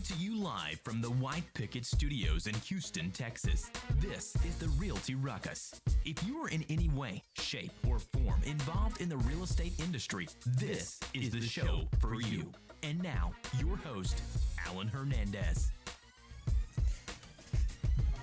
Coming to you live from the White Picket Studios in Houston, Texas, this is the Realty Ruckus. If you are in any way, shape, or form involved in the real estate industry, this is the show for you. And now, your host, Alan Hernandez.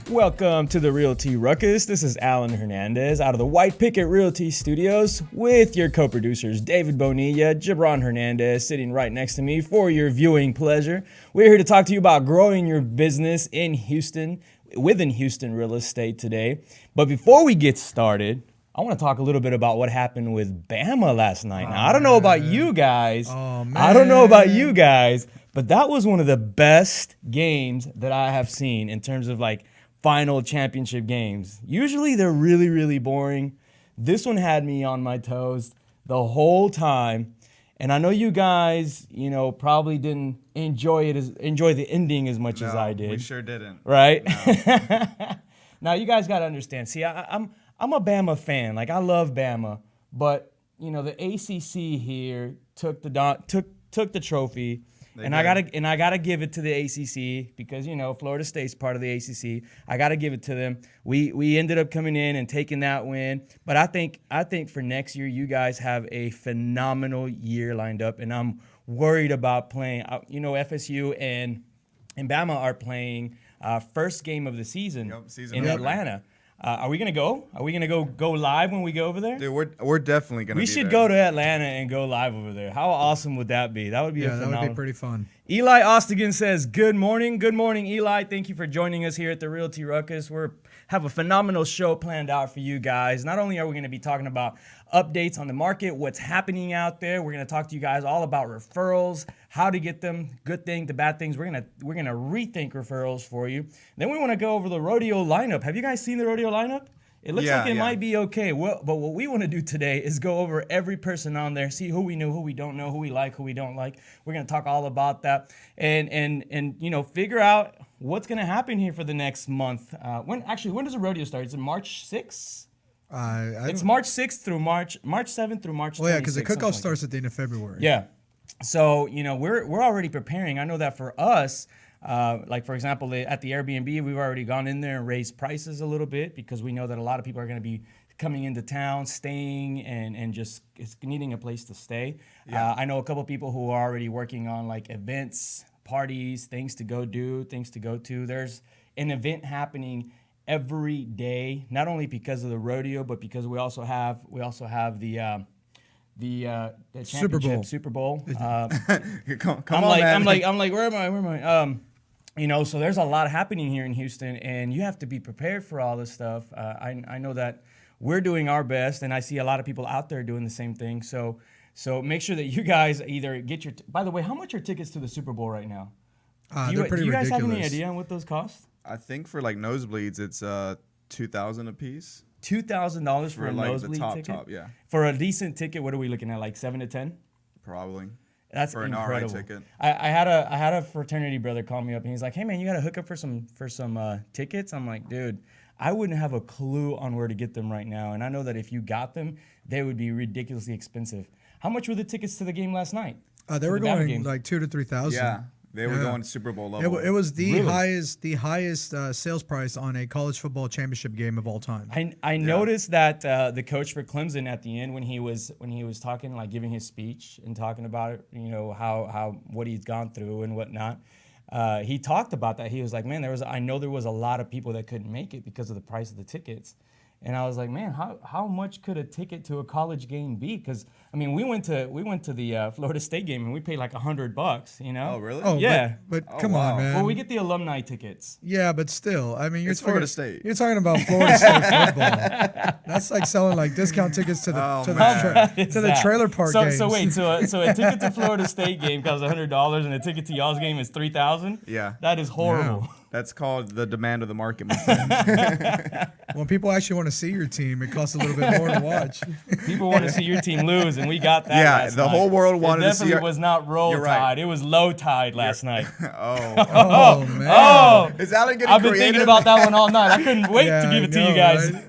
Welcome to the Realty Ruckus. This is Alan Hernandez out of the White Picket Realty Studios with your co-producers David Bonilla, Gibran Hernandez sitting right next to me for your viewing pleasure. We're here to talk to you about growing your business in Houston, within Houston real estate today. But before we get started, I want to talk a little bit about what happened with Bama last night. Now, I don't know about you guys. I don't know about you guys, but that was one of the best games that I have seen in terms of like final championship games. Usually they're really, really boring. This one had me on my toes the whole time. And I know you guys, probably didn't enjoy the ending as much as I did. We sure didn't. Right? No. Now you guys got to understand. See, I'm a Bama fan. Like I love Bama, but the ACC here took the trophy. I gotta give it to the ACC because Florida State's part of the ACC. I gotta give it to them. We ended up coming in and taking that win, but I think for next year you guys have a phenomenal year lined up, and I'm worried about playing. FSU and Bama are playing first game of the season in Atlanta. Are we gonna go? Are we gonna go live when we go over there? Dude, we're definitely gonna. We should go to Atlanta and go live over there. How awesome would that be? That would be that would be pretty fun. Eli Ostigan says, "Good morning, Eli. Thank you for joining us here at the Realty Ruckus. We have a phenomenal show planned out for you guys. Not only are we going to be talking about updates on the market, what's happening out there, we're going to talk to you guys all about referrals, how to get them, good thing, the bad things. We're gonna rethink referrals for you. Then we want to go over the rodeo lineup. Have you guys seen the rodeo lineup? It looks like it might be okay. But what we want to do today is go over every person on there, see who we know, who we don't know, who we like, who we don't like. We're going to talk all about that and figure out what's going to happen here for the next month. When does the rodeo start? Is it March 6th? It's March 6th through March 7th through March 26th. Oh, yeah, because the kickoff starts at the end of February. Yeah. So, we're already preparing. I know that for us, like for example, at the Airbnb, we've already gone in there and raised prices a little bit because we know that a lot of people are going to be coming into town, staying, and just needing a place to stay. Yeah. I know a couple people who are already working on like events, parties, things to go do, things to go to. There's an event happening every day, not only because of the rodeo, but because we also have the Super Bowl. Come on, man. I'm like, where am I? So there's a lot happening here in Houston, and you have to be prepared for all this stuff. I know that we're doing our best, and I see a lot of people out there doing the same thing. So make sure that you guys either get your. By the way, how much are tickets to the Super Bowl right now? They're pretty ridiculous. Do you guys have any idea on what those cost? I think for like nosebleeds, it's $2,000 a piece. $2,000 for a like nosebleed the ticket? top, yeah. For a decent ticket, what are we looking at, like 7 to 10? Probably. That's for incredible. an RI ticket. I had a fraternity brother call me up, and he's like, "Hey man, you got to hook up for some tickets?" I'm like, "Dude, I wouldn't have a clue on where to get them right now, and I know that if you got them, they would be ridiculously expensive." How much were the tickets to the game last night? They were going like $2,000 to $3,000. Yeah. They were going Super Bowl level. It was the highest sales price on a college football championship game of all time. I noticed that the coach for Clemson at the end when he was talking, like giving his speech and talking about it, how what he's gone through and whatnot. He talked about that. He was like, man, I know there was a lot of people that couldn't make it because of the price of the tickets. And I was like, man, how much could a ticket to a college game be? Because I mean, we went to the Florida State game and we paid like $100. Oh, really? Oh, yeah. But come on, man. Well, we get the alumni tickets. Yeah, but still, I mean, it's Florida State. You're talking about Florida State football. That's like selling like discount tickets to the trailer park games. So wait, so a ticket to Florida State game costs $100 and a ticket to y'all's game is $3,000? Yeah. That is horrible. Yeah. That's called the demand of the market, my friend. When people actually want to see your team, it costs a little bit more to watch. People want to see your team lose, and we got that. Yeah, last the night. whole world wanted to see. It definitely was not roll tide; right. It was low tide last night. Oh man! Oh, is Alan getting I've been creative? thinking about that one all night. I couldn't wait to give it to you guys. Right?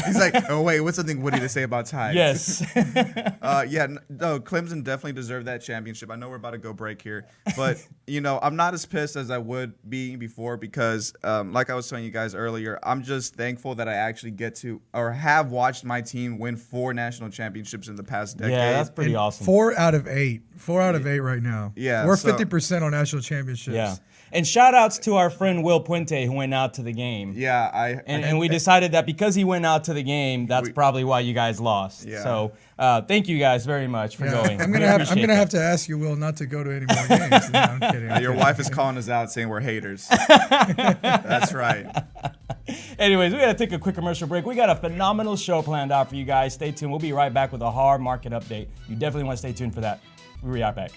He's like, oh wait, what's something witty to say about tides? Yes. No, Clemson definitely deserved that championship. I know we're about to go break here, but I'm not as pissed as I would be before because, like I was telling you guys earlier, I'm just thankful that I actually get to or have watched my team win 4 national championships in the past decade. Yeah, that's pretty awesome. 4 out of 8. 4 out of 8 right now. Yeah, we're 50% on national championships. Yeah. And shout outs to our friend Will Puente who went out to the game. Yeah, and we decided that because he went out to the game, that's probably why you guys lost. Yeah. So thank you guys very much for going. I'm gonna have to ask you, Will, not to go to any more games. No, I'm kidding. Your wife is calling us out saying we're haters. That's right. Anyways, we got to take a quick commercial break. We got a phenomenal show planned out for you guys. Stay tuned. We'll be right back with a HAR market update. You definitely want to stay tuned for that. We'll be right back.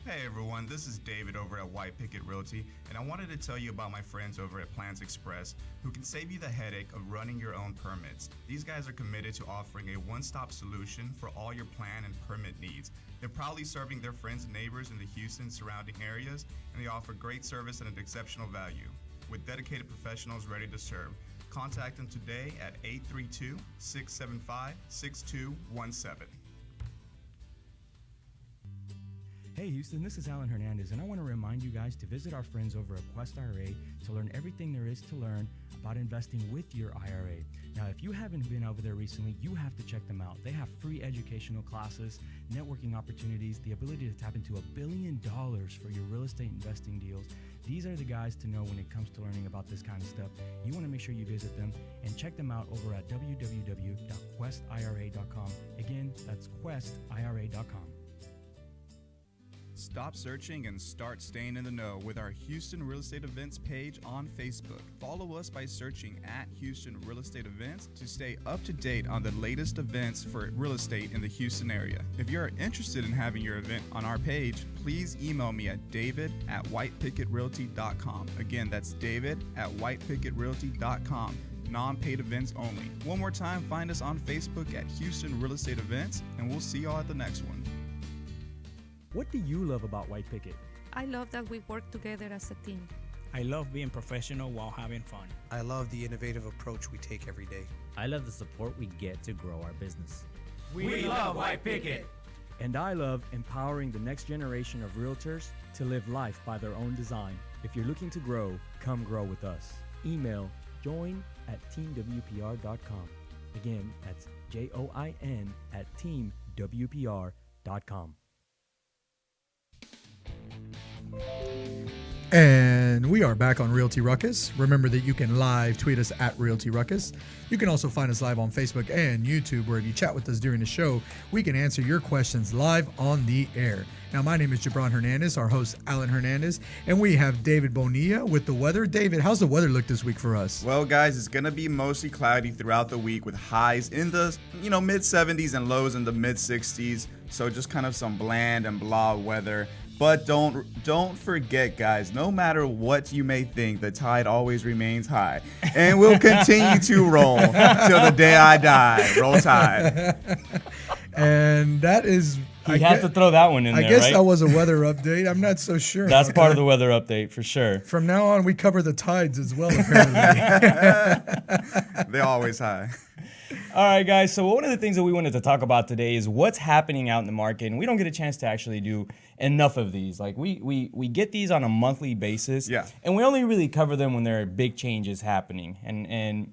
Hey everyone, this is David over at White Picket Realty, and I wanted to tell you about my friends over at Plans Express who can save you the headache of running your own permits. These guys are committed to offering a one-stop solution for all your plan and permit needs. They're proudly serving their friends and neighbors in the Houston surrounding areas, and they offer great service at an exceptional value. With dedicated professionals ready to serve, contact them today at 832-675-6217. Hey Houston, this is Alan Hernandez, and I want to remind you guys to visit our friends over at Quest IRA to learn everything there is to learn about investing with your IRA. Now, if you haven't been over there recently, you have to check them out. They have free educational classes, networking opportunities, the ability to tap into $1 billion for your real estate investing deals. These are the guys to know when it comes to learning about this kind of stuff. You want to make sure you visit them and check them out over at www.questira.com. Again, that's questira.com. Stop searching and start staying in the know with our Houston Real Estate Events page on Facebook. Follow us by searching at Houston Real Estate Events to stay up to date on the latest events for real estate in the Houston area. If you're interested in having your event on our page, please email me at david@whitepicketrealty.com. Again, that's david@whitepicketrealty.com. Non-paid events only. One more time, find us on Facebook at Houston Real Estate Events, and we'll see y'all at the next one. What do you love about White Picket? I love that we work together as a team. I love being professional while having fun. I love the innovative approach we take every day. I love the support we get to grow our business. We love White Picket. And I love empowering the next generation of realtors to live life by their own design. If you're looking to grow, come grow with us. Email join@teamwpr.com. Again, that's join@teamwpr.com. And we are back on Realty Ruckus. Remember that you can live tweet us at Realty Ruckus. You can also find us live on Facebook and YouTube, where if you chat with us during the show, we can answer your questions live on the air. Now, my name is Gibran Hernandez, our host, Alan Hernandez, and we have David Bonilla with the weather. David, how's the weather look this week for us? Well, guys, it's going to be mostly cloudy throughout the week with highs in the mid-70s and lows in the mid-60s. So just kind of some bland and blah weather. But don't forget, guys, no matter what you may think, the tide always remains high. And we'll continue to roll till the day I die. Roll Tide. And that is... You have to throw that one in there, I guess right? that was a weather update. I'm not so sure. That's part of the weather update for sure. From now on, we cover the tides as well, apparently. They're always high. All right, guys. So one of the things that we wanted to talk about today is what's happening out in the market, and we don't get a chance to actually do enough of these. Like we get these on a monthly basis, yeah, and we only really cover them when there are big changes happening, and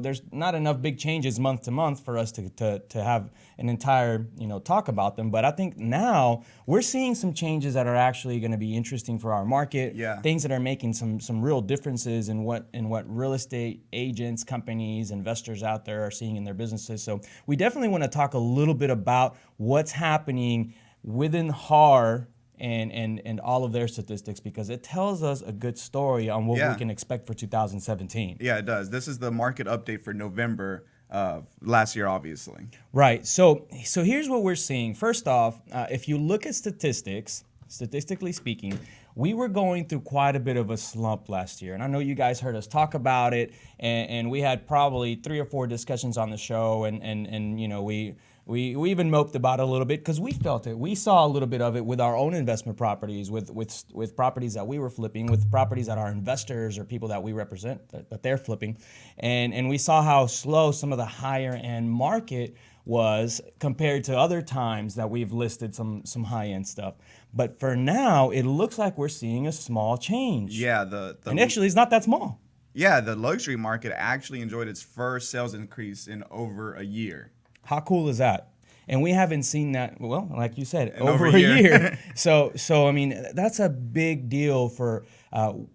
there's not enough big changes month to month for us to have an entire talk about them. But I think now we're seeing some changes that are actually going to be interesting for our market. Yeah, things that are making some real differences in what real estate agents, companies, investors out there are seeing in their businesses. So we definitely want to talk a little bit about what's happening within HAR and all of their statistics, because it tells us a good story on what we can expect for 2017. Yeah, it does. This is the market update for November last year, obviously. Right. So here's what we're seeing. First off, if you look at statistically speaking, we were going through quite a bit of a slump last year. And I know you guys heard us talk about it, and we had probably 3 or 4 discussions on the show, and We even moped about it a little bit because we felt it. We saw a little bit of it with our own investment properties, with properties that we were flipping, with properties that our investors or people that we represent that they're flipping, and we saw how slow some of the higher end market was compared to other times that we've listed some high end stuff. But for now, it looks like we're seeing a small change. Yeah, and actually, it's not that small. Yeah, the luxury market actually enjoyed its first sales increase in over a year. How cool is that? And we haven't seen that, well, like you said, In over a year. So I mean, that's a big deal for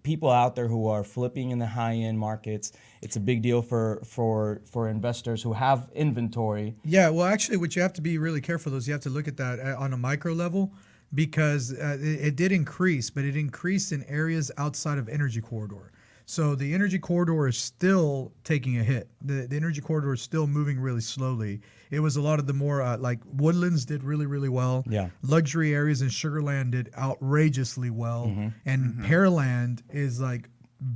people out there who are flipping in the high-end markets. It's a big deal for investors who have inventory. Yeah, well, actually, what you have to be really careful is you have to look at that on a micro level, because it did increase, but it increased in areas outside of energy corridor. So the energy corridor is still taking a hit. The energy corridor is still moving really slowly. It was a lot of the more like Woodlands did really, really well. Yeah. Luxury areas in Sugarland did outrageously well. And Pearland is like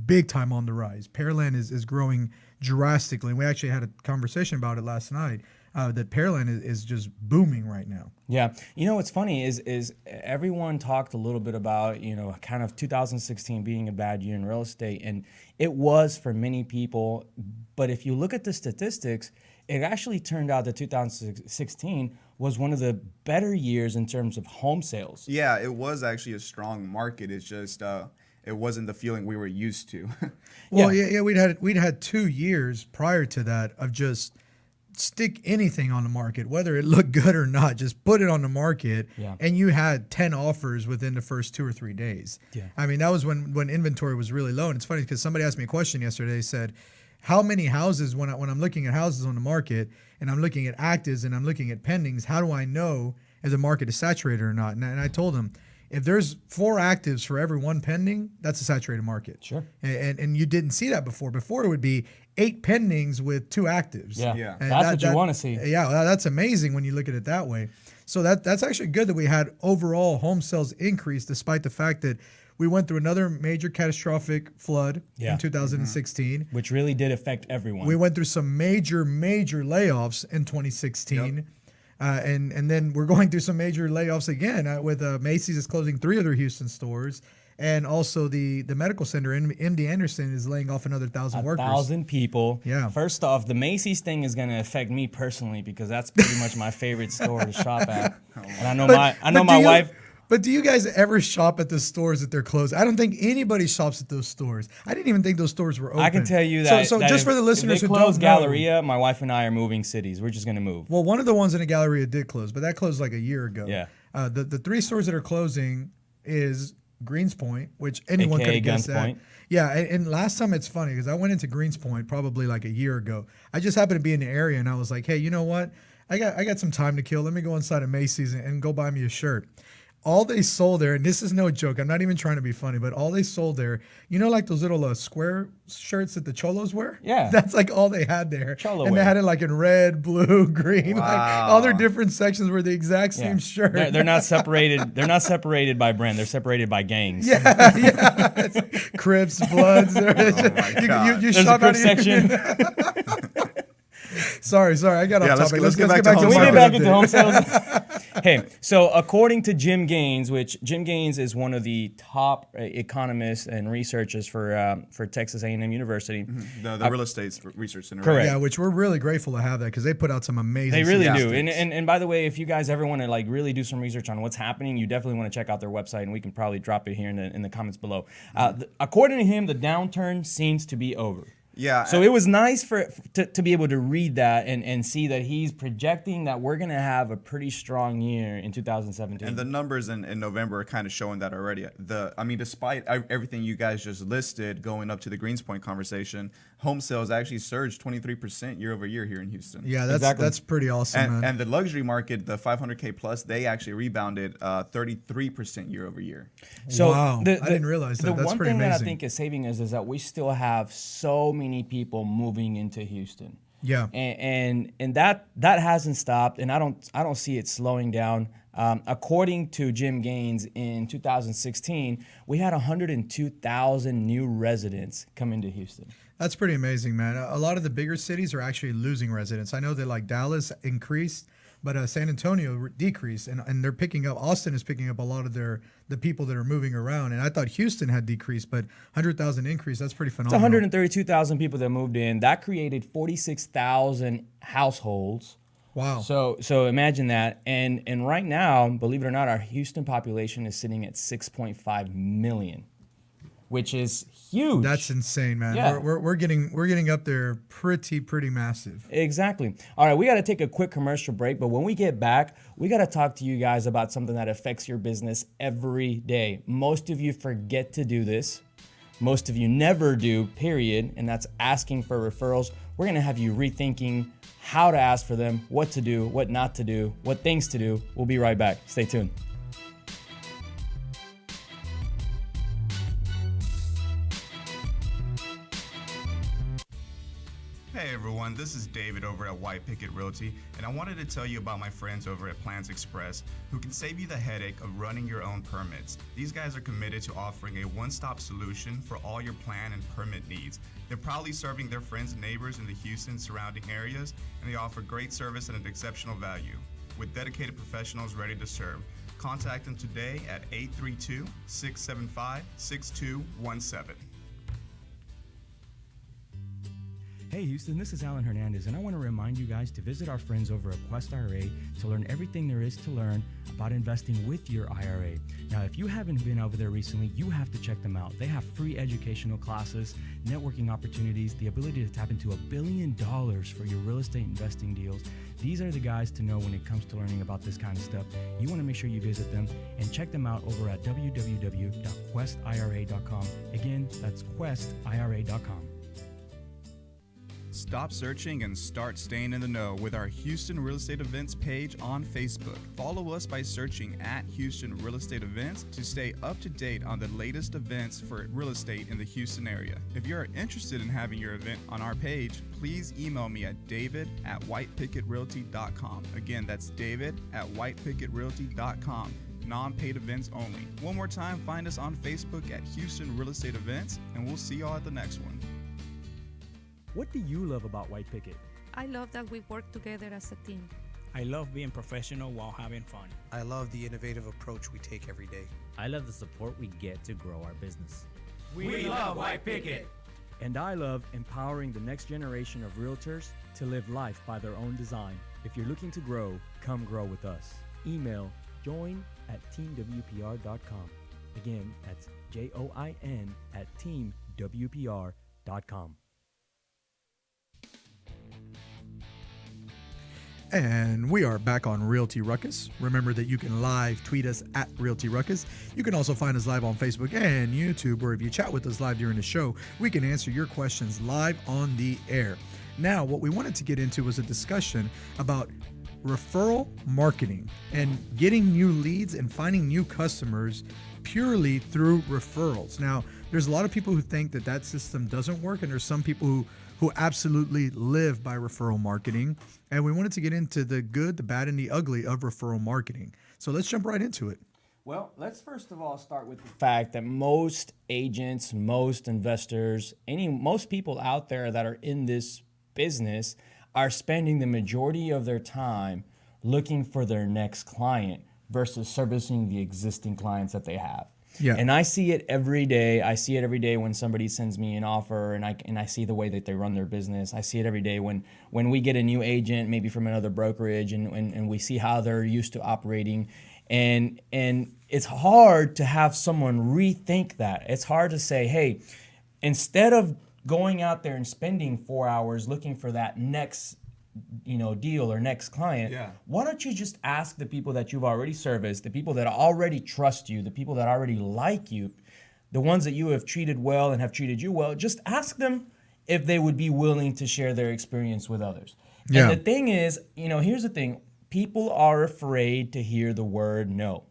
big time on the rise. Pearland is growing drastically. We actually had a conversation about it last night. That Pearland is just booming right now. Yeah. You know, what's funny is everyone talked a little bit about, kind of 2016 being a bad year in real estate. And it was for many people. But if you look at the statistics, it actually turned out that 2016 was one of the better years in terms of home sales. Yeah, it was actually a strong market. It's just it wasn't the feeling we were used to. Well, yeah, we'd had 2 years prior to that of just stick anything on the market, whether it looked good or not, just put it on the market, and you had 10 offers within the first 2 or 3 days. Yeah. I mean, that was when inventory was really low. And it's funny because somebody asked me a question yesterday, said, how many houses, when I'm looking at houses on the market and I'm looking at actives and I'm looking at pendings, how do I know if the market is saturated or not? And I told them, if there's 4 actives for every 1 pending, that's a saturated market. Sure. And you didn't see that before. Before it would be 8 pendings with 2 actives. Yeah. And that's what you want to see. Yeah, that's amazing when you look at it that way. So that's actually good that we had overall home sales increase despite the fact that we went through another major catastrophic flood in 2016. Which really did affect everyone. We went through some major layoffs in 2016. Yep. And then we're going through some major layoffs again with Macy's is closing 3 other Houston stores. And also the medical center, MD Anderson, is laying off another 1,000 workers. 1,000 people. Yeah. First off, the Macy's thing is going to affect me personally because that's pretty much my favorite store to shop at. And I know my wife. But do you guys ever shop at the stores that they're closed? I don't think anybody shops at those stores. I didn't even think those stores were open. I can tell you that. So that just for the listeners who who close don't Galleria, my wife and I are moving cities. We're just going to move. Well, one of the ones in the Galleria did close, but that closed like a year ago. Yeah. The 3 stores that are closing is Greenspoint, which anyone could AKA have guessed that. Gunpoint. Yeah, and last time it's funny because I went into Greenspoint probably like a year ago. I just happened to be in the area and I was like, hey, you know what? I got some time to kill. Let me go inside of Macy's and go buy me a shirt. All they sold there, and this is no joke, I'm not even trying to be funny, but all they sold there, like those little square shirts that the cholos wear? Yeah. That's like all they had there. Cholo and wear. they had it like in red, blue, green. Wow. Like all their different sections were the exact same shirt. They're not separated. They're not separated by brand. They're separated by gangs. Yeah. Crips, Bloods. my God. You There's shop a out Crip of section. Sorry, I got off topic. let's get back to Can home we get sales. back into home sales? Hey, so according to Jim Gaines, which Jim Gaines is one of the top economists and researchers for Texas A&M University. The real estate research center. Correct. Yeah, which we're really grateful to have that because they put out some amazing They really do. statistics. And by the way, if you guys ever want to like really do some research on what's happening, you definitely want to check out their website, and we can probably drop it here in the comments below. According to him, the downturn seems to be over. Yeah. So it was nice to be able to read that and see that he's projecting that we're going to have a pretty strong year in 2017. And the numbers in November are kind of showing that already. Despite everything you guys just listed going up to the Greenspoint conversation, home sales actually surged 23% year over year here in Houston. Yeah, Exactly. that's pretty awesome, man. And the luxury market, the 500K plus, they actually rebounded 33% year over year. So wow, I didn't realize that. The That's one pretty thing amazing. that I think is saving us is that we still have so many people moving into Houston. Yeah. And that hasn't stopped, and I don't see it slowing down. According to Jim Gaines, in 2016, we had 102,000 new residents come into Houston. That's pretty amazing, man. A lot of the bigger cities are actually losing residents. I know that like Dallas increased, but San Antonio decreased, and they're picking up. Austin is picking up a lot of the people that are moving around, and I thought Houston had decreased, but 100,000 increase. That's pretty It's phenomenal. 132,000 people that moved in. That created 46,000 households. Wow. So imagine that. And right now, believe it or not, our Houston population is sitting at 6.5 million, which is huge. That's insane, man. Yeah. We're getting up there pretty massive. Exactly. All right, we got to take a quick commercial break, but when we get back, we got to talk to you guys about something that affects your business every day. Most of you forget to do this. Most of you never do, period, and that's asking for referrals. We're going to have you rethinking how to ask for them, what to do, what not to do, what things to do. We'll be right back. Stay tuned. Hey everyone, this is David over at White Picket Realty, and I wanted to tell you about my friends over at Plans Express who can save you the headache of running your own permits. These guys are committed to offering a one-stop solution for all your plan and permit needs. They're proudly serving their friends and neighbors in the Houston surrounding areas, and they offer great service at an exceptional value. With dedicated professionals ready to serve, contact them today at 832-675-6217. Hey Houston, this is Alan Hernandez, and I want to remind you guys to visit our friends over at Quest IRA to learn everything there is to learn about investing with your IRA. Now, if you haven't been over there recently, you have to check them out. They have free educational classes, networking opportunities, the ability to tap into $1 billion for your real estate investing deals. These are the guys to know when it comes to learning about this kind of stuff. You want to make sure you visit them and check them out over at www.questira.com. Again, that's questira.com. Stop searching and start staying in the know with our Houston Real Estate Events page on Facebook. Follow us by searching at Houston Real Estate Events to stay up to date on the latest events for real estate in the Houston area. If you are interested in having your event on our page, please email me at david@whitepickettrealty.com. Again, that's david@whitepickettrealty.com. Non-paid events only. One more time, find us on Facebook at Houston Real Estate Events, and we'll see y'all at the next one. What do you love about White Picket? I love that we work together as a team. I love being professional while having fun. I love the innovative approach we take every day. I love the support we get to grow our business. We love White Picket. And I love empowering the next generation of realtors to live life by their own design. If you're looking to grow, come grow with us. Email join@teamwpr.com. Again, that's join@teamwpr.com. And we are back on Realty Ruckus. Remember that you can live tweet us at Realty Ruckus. You can also find us live on Facebook and YouTube, where if you chat with us live during the show, we can answer your questions live on the air. Now, what we wanted to get into was a discussion about referral marketing and getting new leads and finding new customers purely through referrals. Now, there's a lot of people who think that that system doesn't work, and there's some people who absolutely live by referral marketing. And we wanted to get into the good, the bad, and the ugly of referral marketing. So let's jump right into it. Well, let's first of all start with the fact that most agents, most investors, most people out there that are in this business are spending the majority of their time looking for their next client versus servicing the existing clients that they have. Yeah. And I see it every day. I see it every day when somebody sends me an offer, and I see the way that they run their business. I see it every day when we get a new agent, maybe from another brokerage, and we see how they're used to operating. And it's hard to have someone rethink that. It's hard to say, hey, instead of going out there and spending 4 hours looking for that next deal or next client, why don't you just ask the people that you've already serviced, the people that already trust you, the people that already like you, the ones that you have treated well and have treated you well, just ask them if they would be willing to share their experience with others. Yeah. And the thing is, here's the thing. People are afraid to hear the word no.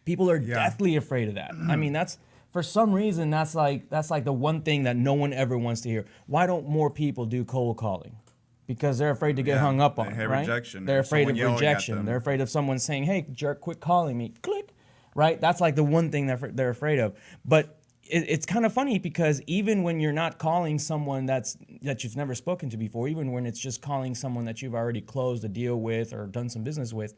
People are deathly afraid of that. I mean, that's for some reason, that's like the one thing that no one ever wants to hear. Why don't more people do cold calling? Because they're afraid to get hung up on, right? Rejection. They're afraid of Someone yelling at rejection. them. They're afraid of someone saying, hey, jerk, quit calling me. Click. Right? That's like the one thing that they're afraid of. But it's kind of funny because even when you're not calling someone that you've never spoken to before, even when it's just calling someone that you've already closed a deal with or done some business with,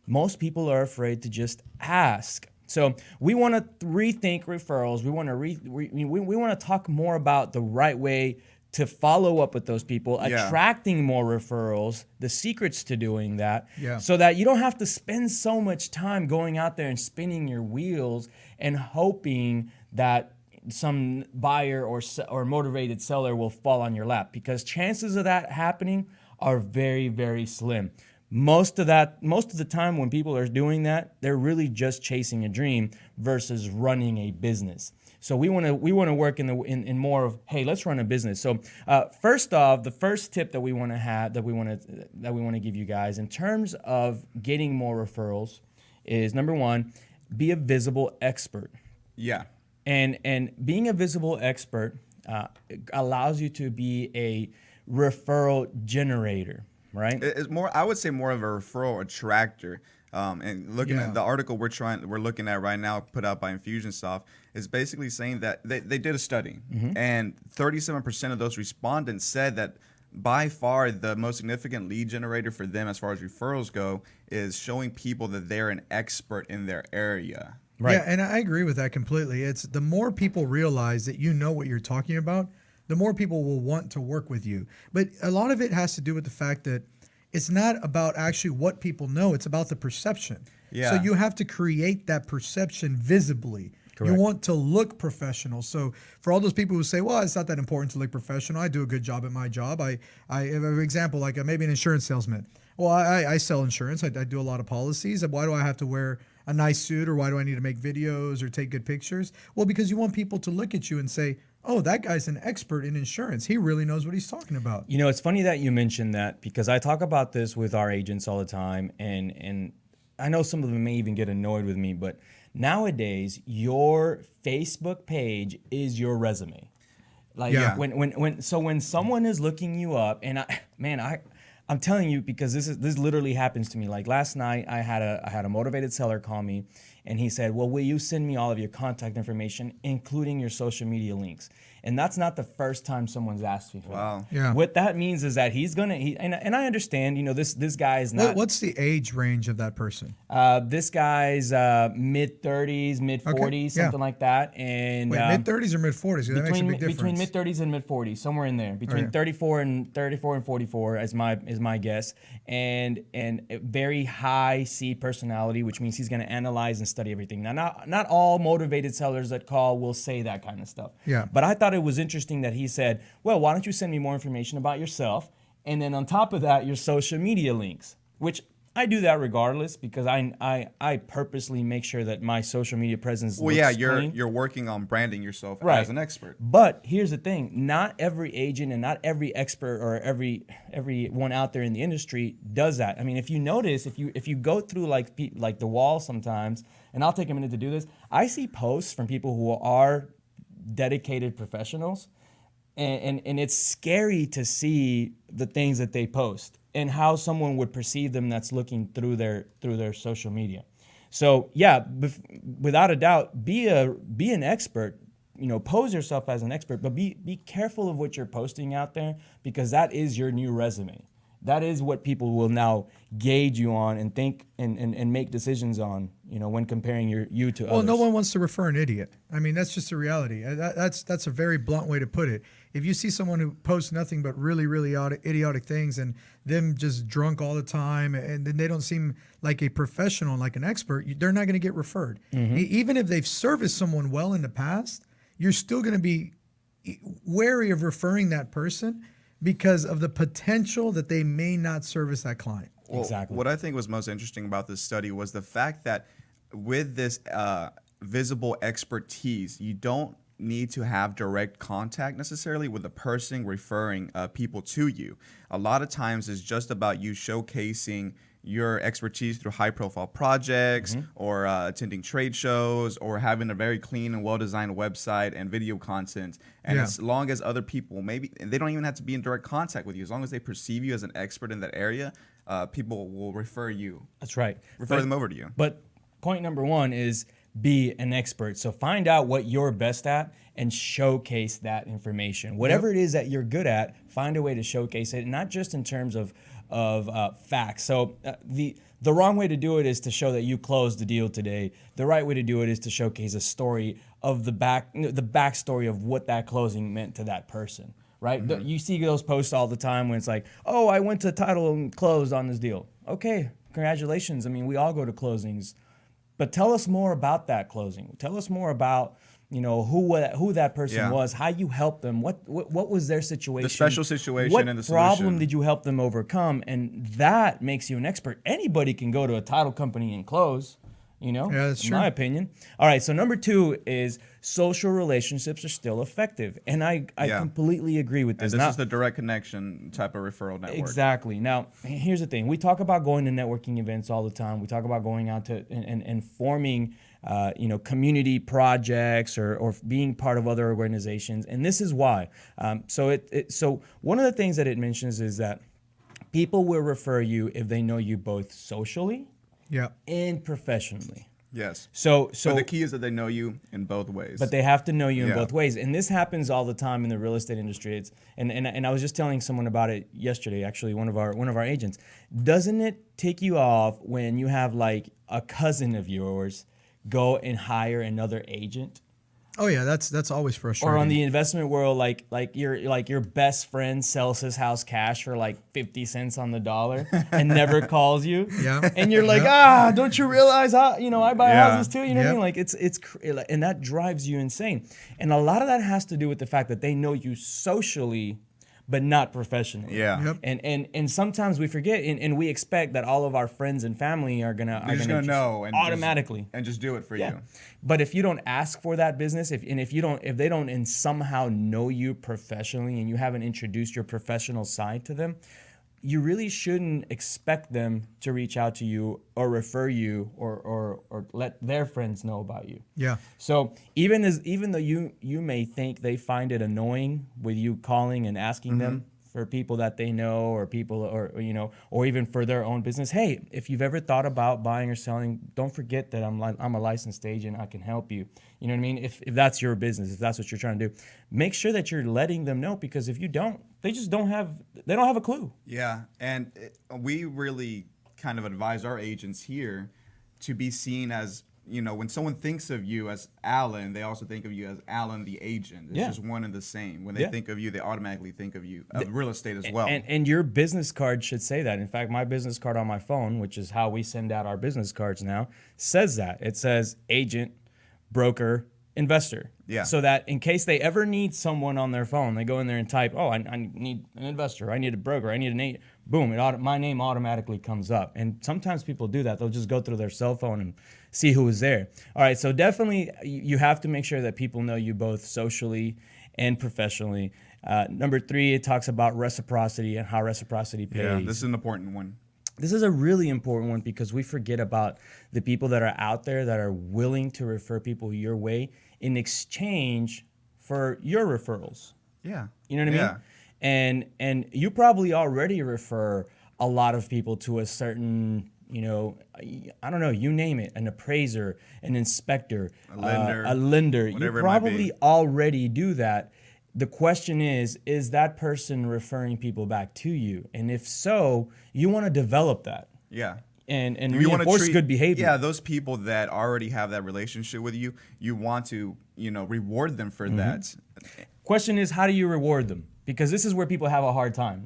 most people are afraid to just ask. So we want to rethink referrals. We want to we want to talk more about the right way to follow up with those people, attracting more referrals, the secrets to doing that, so that you don't have to spend so much time going out there and spinning your wheels and hoping that some buyer or motivated seller will fall on your lap, because chances of that happening are very, very slim. Most of the time when people are doing that, they're really just chasing a dream versus running a business. So we want to work in more of, hey, let's run a business. So first off, the first tip that we want to give you guys in terms of getting more referrals is, number one, be a visible expert. Yeah. And being a visible expert allows you to be a referral generator, right? It's more, I would say, more of a referral attractor. And looking at the article we're looking at right now, put out by Infusionsoft, is basically saying that they did a study, and 37% of those respondents said that by far the most significant lead generator for them as far as referrals go is showing people that they're an expert in their area. Right. Yeah, and I agree with that completely. It's the more people realize that you know what you're talking about, the more people will want to work with you. But a lot of it has to do with the fact that it's not about actually what people know. It's about the perception. Yeah. So you have to create that perception visibly. Correct. You want to look professional. So for all those people who say, well, it's not that important to look professional, I do a good job at my job. I have an example, like maybe an insurance salesman. Well, I sell insurance. I do a lot of policies. Why do I have to wear a nice suit, or why do I need to make videos or take good pictures? Well, because you want people to look at you and say, oh, that guy's an expert in insurance. He really knows what he's talking about. You know, it's funny that you mentioned that, because I talk about this with our agents all the time, and I know some of them may even get annoyed with me, but nowadays your Facebook page is your resume. Like when someone is looking you up, and I'm telling you, because this literally happens to me. Like last night, I had a motivated seller call me, and he said, "Well, will you send me all of your contact information, including your social media links?" And that's not the first time someone's asked me for that. Yeah. What that means is that and I understand, you know, this guy is not. What's the age range of that person? This guy's mid-30s, mid-40s, something like that. And mid-30s or mid-40s? That makes a big difference. Between mid-30s and mid-40s, somewhere in there. Between 34 and 44 is my guess. And a very high C personality, which means he's going to analyze and study everything. Now, not all motivated sellers that call will say that kind of stuff. Yeah. But I thought it was interesting that he said, well, why don't you send me more information about yourself? And then on top of that, your social media links, which I do that regardless, because I purposely make sure that my social media presence looks clean. You're working on branding yourself as an expert. But here's the thing: not every agent and not every expert or every one out there in the industry does that. I mean, if you notice, if you go through like the wall sometimes, and I'll take a minute to do this, I see posts from people who are dedicated professionals, and it's scary to see the things that they post and how someone would perceive them that's looking through their social media. So yeah, without a doubt, be an expert. You know, pose yourself as an expert, but be careful of what you're posting out there, because that is your new resume. That is what people will now gauge you on and think and make decisions on, you know, when comparing you to others. Well, no one wants to refer an idiot. I mean, that's just the reality. That's a very blunt way to put it. If you see someone who posts nothing but really, really idiotic things, and them just drunk all the time, and then they don't seem like a professional, like an expert, they're not going to get referred. Mm-hmm. Even if they've serviced someone well in the past, you're still going to be wary of referring that person, because of the potential that they may not service that client. Well, exactly. What I think was most interesting about this study was the fact that with this visible expertise, you don't need to have direct contact necessarily with the person referring people to you. A lot of times it's just about you showcasing your expertise through high-profile projects, or attending trade shows, or having a very clean and well-designed website and video content. And as long as other people, maybe they don't even have to be in direct contact with you, as long as they perceive you as an expert in that area, people will refer you. That's right. Refer them over to you. But point number one is be an expert. So find out what you're best at and showcase that information. Whatever it is that you're good at, find a way to showcase it, not just in terms of facts. So the wrong way to do it is to show that you closed the deal today. The right way to do it is to showcase a story of the backstory of what that closing meant to that person, right? Mm-hmm. You see those posts all the time when it's like, oh, I went to title and closed on this deal. Okay, congratulations. I mean, we all go to closings, but tell us more about that closing. Tell us more about, you know, who that person was, how you helped them, what was their situation, the special situation, what and the problem solution. did you help them overcome, and that makes you an expert. Anybody can go to a title company and close, you know. Yeah, that's true. In my opinion. All right, so number 2 is social relationships are still effective, and I completely agree with this. And this is the direct connection type of referral network. Exactly. Now, here's the thing: we talk about going to networking events all the time. We talk about going out to and forming community projects or being part of other organizations, and this is why. So one of the things that it mentions is that people will refer you if they know you both socially, and professionally. Yes. So but the key is that they know you in both ways. But they have to know you in both ways, and this happens all the time in the real estate industry. It's and I was just telling someone about it yesterday. Actually, one of our agents. Doesn't it tick you off when you have like a cousin of yours go and hire another agent? Oh yeah, that's always frustrating. Or on the investment world, like your best friend sells his house cash for like 50 cents on the dollar and never calls you. Yeah. And you're like, don't you realize I buy houses too? You know what I mean? Like it's and that drives you insane. And a lot of that has to do with the fact that they know you socially, but not professionally. Yeah. Yep. And sometimes we forget and we expect that all of our friends and family are gonna know and automatically just do it for you. But if you don't ask for that business, if they don't and somehow know you professionally and you haven't introduced your professional side to them, you really shouldn't expect them to reach out to you or refer you or let their friends know about you. Yeah. So even though you may think they find it annoying with you calling and asking them for people that they know or people or even for their own business, hey, if you've ever thought about buying or selling, don't forget that I'm a licensed agent. I can help you. You know what I mean? If that's your business, if that's what you're trying to do, make sure that you're letting them know, because if you don't, they don't have a clue. Yeah, and we really kind of advise our agents here to be seen as, when someone thinks of you as Alan, they also think of you as Alan the agent. It's just one and the same. When they think of you, they automatically think of you of real estate as well. And your business card should say that. In fact, my business card on my phone, which is how we send out our business cards now, says that. It says agent, broker, investor. Yeah. So that in case they ever need someone on their phone, they go in there and type, I need an investor, I need a broker, I need an agent. Boom, my name automatically comes up. And sometimes people do that. They'll just go through their cell phone and see who is there. All right, so definitely you have to make sure that people know you both socially and professionally. Number 3, it talks about reciprocity and how reciprocity pays. Yeah, this is an important one. This is a really important one because we forget about the people that are out there that are willing to refer people your way in exchange for your referrals. Yeah. You know what I mean? And you probably already refer a lot of people to a certain, I don't know, you name it, an appraiser, an inspector, a lender. You probably already do that. The question is that person referring people back to you? And if so, you want to develop that. Yeah. And reinforce good behavior. Yeah, those people that already have that relationship with you, you want to, reward them for that. Question is, how do you reward them? Because this is where people have a hard time.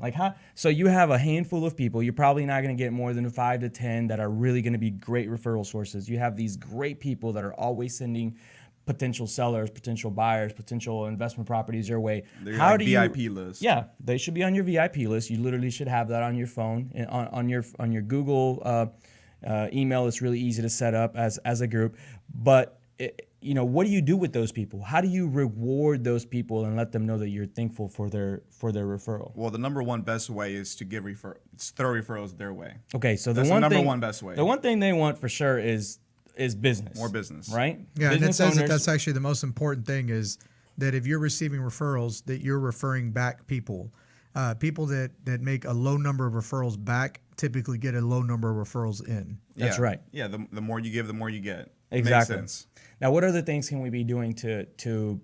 So you have a handful of people. You're probably not going to get more than 5 to 10 that are really going to be great referral sources. You have these great people that are always sending potential sellers, potential buyers, potential investment properties your way. They're VIP list. Yeah, they should be on your VIP list. You literally should have that on your phone, and on your Google email. It's really easy to set up as a group. But what do you do with those people? How do you reward those people and let them know that you're thankful for their referral? Well, the number one best way is to give throw referrals their way. Okay, so that's the number one best way. The one thing they want for sure is business. More business. Right? Yeah, business and it says owners, that's actually the most important thing is that if you're receiving referrals, that you're referring back people. People that make a low number of referrals back typically get a low number of referrals in. That's right. Yeah, the more you give, the more you get. Exactly. Makes sense. Now, what other things can we be doing to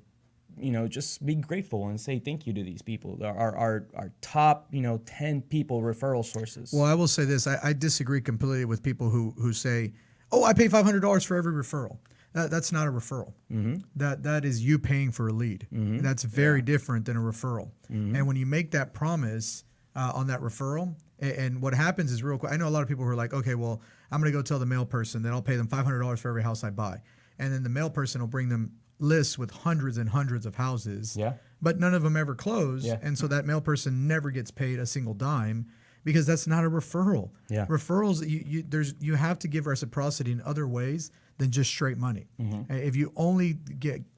just be grateful and say thank you to these people, our top 10 people referral sources? Well, I will say this: I disagree completely with people who say, "Oh, I pay $500 for every referral." That's not a referral. Mm-hmm. That is you paying for a lead. Mm-hmm. That's very different than a referral. Mm-hmm. And when you make that promise on that referral, and what happens is real quick. I know a lot of people who are like, okay, well, I'm going to go tell the mail person that I'll pay them $500 for every house I buy, and then the mail person will bring them lists with hundreds and hundreds of houses. Yeah. But none of them ever close, and so that mail person never gets paid a single dime. Because that's not a referral. Yeah. Referrals, you have to give reciprocity in other ways than just straight money. Mm-hmm. If you only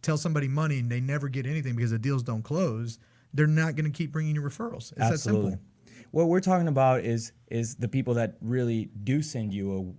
tell somebody money and they never get anything because the deals don't close, they're not going to keep bringing you referrals. It's that simple. What we're talking about is the people that really do send you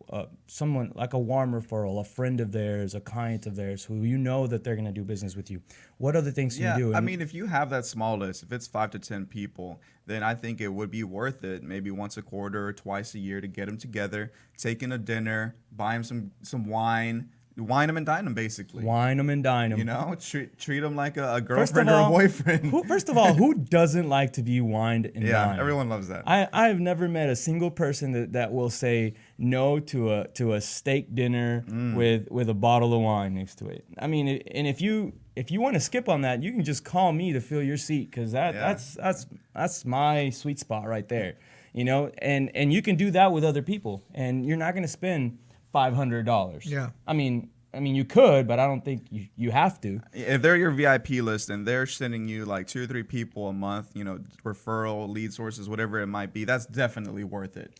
someone like a warm referral, a friend of theirs, a client of theirs who you know that they're going to do business with you. What other things can you do? I mean, if you have that small list, if it's 5 to 10 people, then I think it would be worth it maybe once a quarter or twice a year to get them together, take in a dinner, buy them some wine. Wine them and dine them, basically. Wine them and dine them. You know, treat them like a girlfriend or a boyfriend. First of all, who doesn't like to be wined and dined? Yeah, everyone loves that. I have never met a single person that will say no to a steak dinner with a bottle of wine next to it. I mean, and if you want to skip on that, you can just call me to fill your seat, because that's my sweet spot right there. You know, and you can do that with other people, and you're not going to spend $500. Yeah. I mean, you could, but I don't think you have to. If they're your VIP list and they're sending you like 2 or 3 people a month, referral, lead sources, whatever it might be, that's definitely worth it.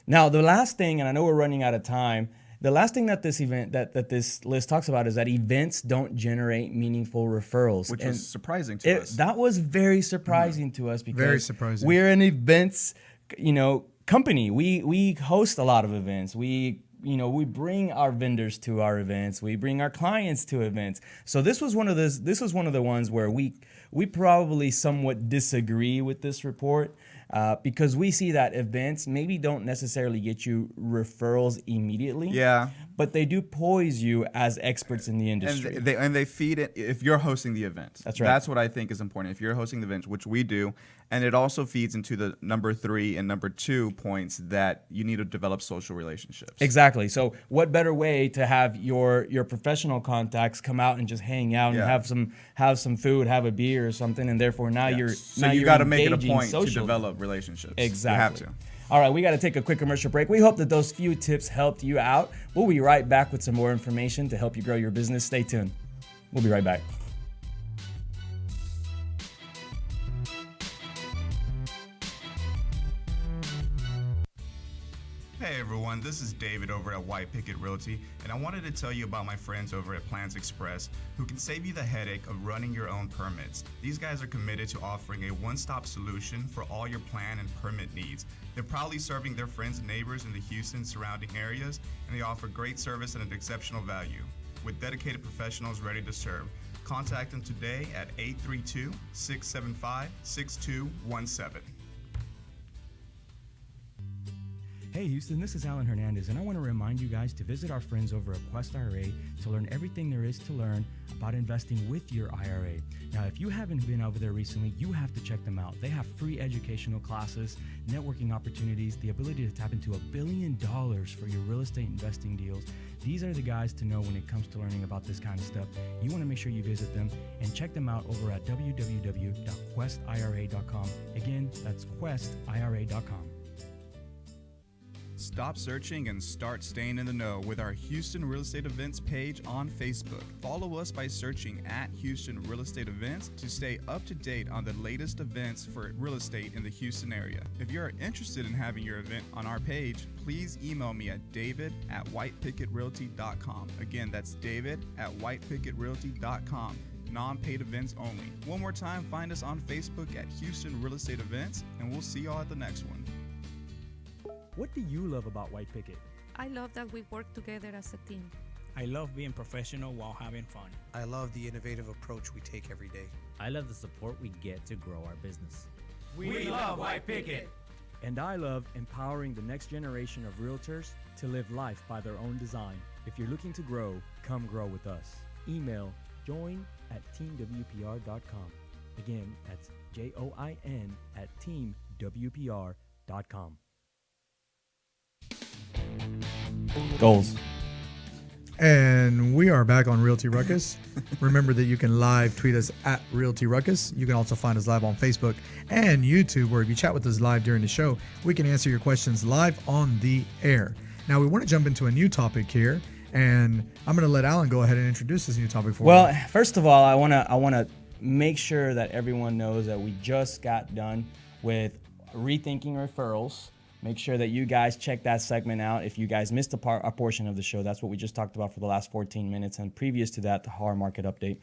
Now, the last thing, and I know we're running out of time, the last thing that this event, that this list talks about is that events don't generate meaningful referrals. Which was surprising to us. That was very surprising to us, because very surprising. We're an events, company. We host a lot of events. We bring our vendors to our events. We bring our clients to events. So this was one of the ones where we probably somewhat disagree with this report, because we see that events maybe don't necessarily get you referrals immediately. Yeah. But they do poise you as experts in the industry. And they feed it if you're hosting the event. That's right. That's what I think is important. If you're hosting the event, which we do, and it also feeds into the number 3 and number 2 points that you need to develop social relationships. Exactly. So what better way to have your professional contacts come out and just hang out and have some food, have a beer or something, and therefore now you're you got to make it a engaging point socially. to develop relationships. Exactly. You have to. All right, we got to take a quick commercial break. We hope that those few tips helped you out. We'll be right back with some more information to help you grow your business. Stay tuned. We'll be right back. Hey everyone, this is David over at White Picket Realty, and I wanted to tell you about my friends over at Plans Express who can save you the headache of running your own permits. These guys are committed to offering a one-stop solution for all your plan and permit needs. They're proudly serving their friends and neighbors in the Houston surrounding areas, and they offer great service at an exceptional value. With dedicated professionals ready to serve, contact them today at 832-675-6217. Hey Houston, this is Alan Hernandez, and I want to remind you guys to visit our friends over at Quest IRA to learn everything there is to learn about investing with your IRA. Now, if you haven't been over there recently, you have to check them out. They have free educational classes, networking opportunities, the ability to tap into $1 billion for your real estate investing deals. These are the guys to know when it comes to learning about this kind of stuff. You want to make sure you visit them and check them out over at www.questira.com. Again, that's questira.com. Stop searching and start staying in the know with our Houston Real Estate Events page on Facebook. Follow us by searching at Houston Real Estate Events to stay up to date on the latest events for real estate in the Houston area. If you're interested in having your event on our page, please email me at david@whitepickettrealty.com. Again, that's david@whitepickettrealty.com. Non-paid events only. One more time, find us on Facebook at Houston Real Estate Events, and we'll see y'all at the next one. What do you love about White Picket? I love that we work together as a team. I love being professional while having fun. I love the innovative approach we take every day. I love the support we get to grow our business. We love White Picket. And I love empowering the next generation of realtors to live life by their own design. If you're looking to grow, come grow with us. Email join@teamwpr.com. Again, that's join@teamwpr.com. Goals. And we are back on Realty Ruckus. Remember that you can live tweet us at Realty Ruckus. You can also find us live on Facebook and YouTube, where if you chat with us live during the show, we can answer your questions live on the air. Now, we want to jump into a new topic here, and I'm going to let Alan go ahead and introduce this new topic for Well, us. first of all, I wanna make sure that everyone knows that we just got done with rethinking referrals. Make sure that you guys check that segment out. If you guys missed a portion of the show, that's what we just talked about for the last 14 minutes. And previous to that, the HAR market update.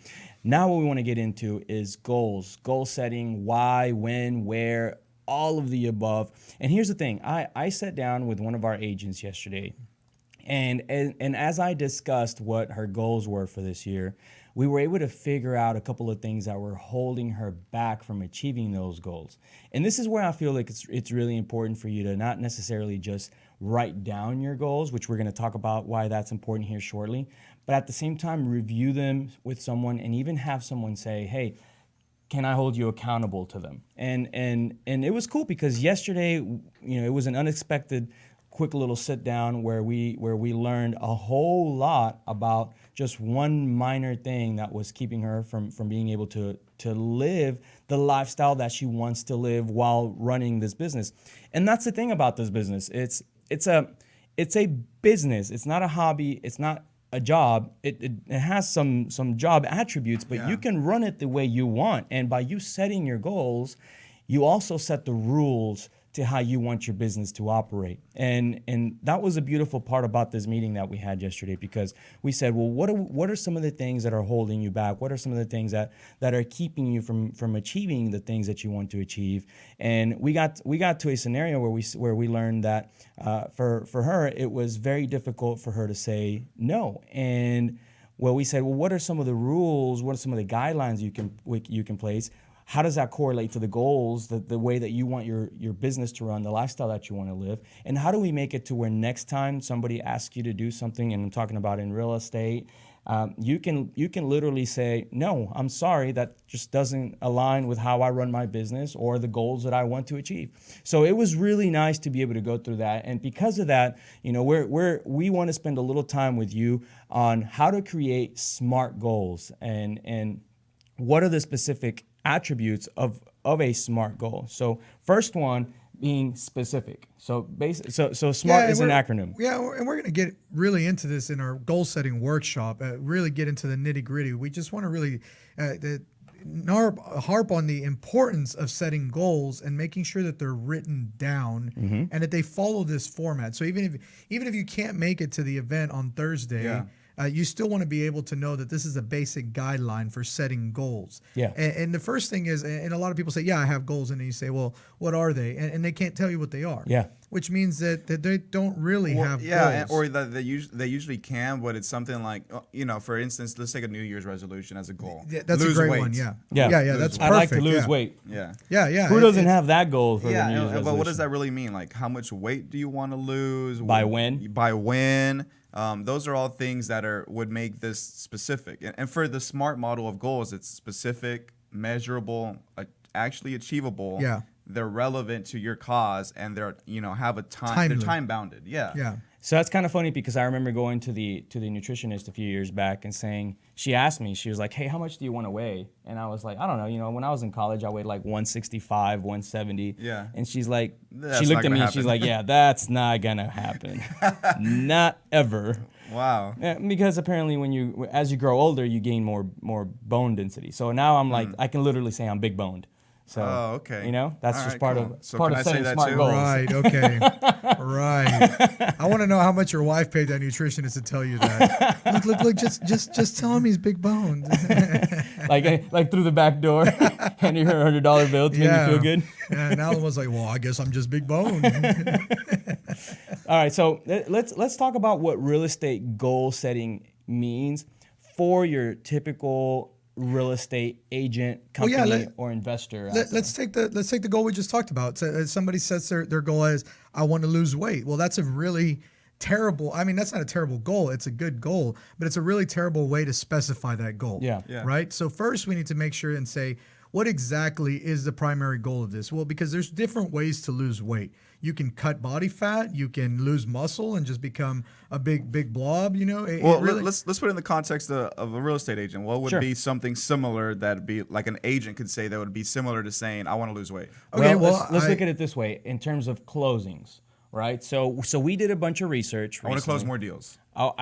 Now what we want to get into is goals, goal setting, why, when, where, all of the above. And here's the thing. I sat down with one of our agents yesterday. And as I discussed what her goals were for this year, we were able to figure out a couple of things that were holding her back from achieving those goals. And this is where I feel like it's really important for you to not necessarily just write down your goals, which we're going to talk about why that's important here shortly, but at the same time review them with someone and even have someone say, hey, can I hold you accountable to them? And it was cool because yesterday, it was an unexpected quick little sit down where we learned a whole lot about just one minor thing that was keeping her from being able to live the lifestyle that she wants to live while running this business. And that's the thing about this business. It's a business. It's not a hobby. It's not a job. It has some job attributes, but you can run it the way you want. And by you setting your goals, you also set the rules to how you want your business to operate. And that was a beautiful part about this meeting that we had yesterday, because we said, well, what are some of the things that are holding you back? What are some of the things that are keeping you from achieving the things that you want to achieve? And we got to a scenario where we learned that for her, it was very difficult for her to say no. And well, we said, well, what are some of the rules? What are some of the guidelines you can place? How does that correlate to the goals, the way that you want your business to run, the lifestyle that you want to live? And how do we make it to where next time somebody asks you to do something, and I'm talking about in real estate, you can literally say, no, I'm sorry, that just doesn't align with how I run my business or the goals that I want to achieve. So it was really nice to be able to go through that. And because of that, we want to spend a little time with you on how to create SMART goals and what are the specific attributes of a SMART goal. So first one being specific. So SMART is an acronym. Yeah, and we're going to get really into this in our goal setting workshop, really get into the nitty gritty. We just want to really harp on the importance of setting goals and making sure that they're written down and that they follow this format. So even if you can't make it to the event on Thursday, you still want to be able to know that this is a basic guideline for setting goals. Yeah. And the first thing is, and a lot of people say, I have goals. And then you say, well, what are they? And they can't tell you what they are. Yeah. Which means that they don't really have goals. Yeah, or they usually can, but it's something like, for instance, let's take a New Year's resolution as a goal. Yeah, that's lose a great weight. one, yeah. I'd That's perfect. like to lose weight. Yeah. Yeah. Who doesn't have that goal for the New Year's resolution? But what does that really mean? Like, how much weight do you want to lose? By when? By when? Those are all things that would make this specific. And for the SMART model of goals, it's specific, measurable, actually achievable. Yeah. They're relevant to your cause, and they're have a time. Timely. They're time bounded. Yeah. Yeah. So that's kind of funny, because I remember going to the nutritionist a few years back and saying, she asked me, she was like, hey, how much do you want to weigh? And I was like, I don't know. When I was in college, I weighed like 165, 170. Yeah. And she's like, That's she looked at me and happen. she's like, yeah, that's not going to happen. Not ever. Wow. Yeah, because apparently as you grow older, you gain more bone density. So now I'm like, I can literally say I'm big boned. So, okay. That's All just right, part cool. of So part can of I say setting that SMART too? goals. Right, okay. Right. I want to know how much your wife paid that nutritionist to tell you that. Look, just tell him he's big boned. like through the back door, handing her a $100 bill to make me feel good. And Alan was like, well, I guess I'm just big boned. All right, so let's talk about what real estate goal setting means for your typical real estate agent, company, or investor. Let's take the goal we just talked about. So, somebody sets their goal as, I want to lose weight. Well, that's a really terrible. I mean, that's not a terrible goal. It's a good goal, but it's a really terrible way to specify that goal. Yeah. Right? So first we need to make sure and say, what exactly is the primary goal of this? Well, because there's different ways to lose weight. You can cut body fat, you can lose muscle and just become a big blob, you know? Let's put it in the context of a real estate agent. What would be something similar that'd be like an agent could say that would be similar to saying, I want to lose weight? Okay, well, let's look at it this way in terms of closings, right? So we did a bunch of research recently. I want to close more deals. Oh,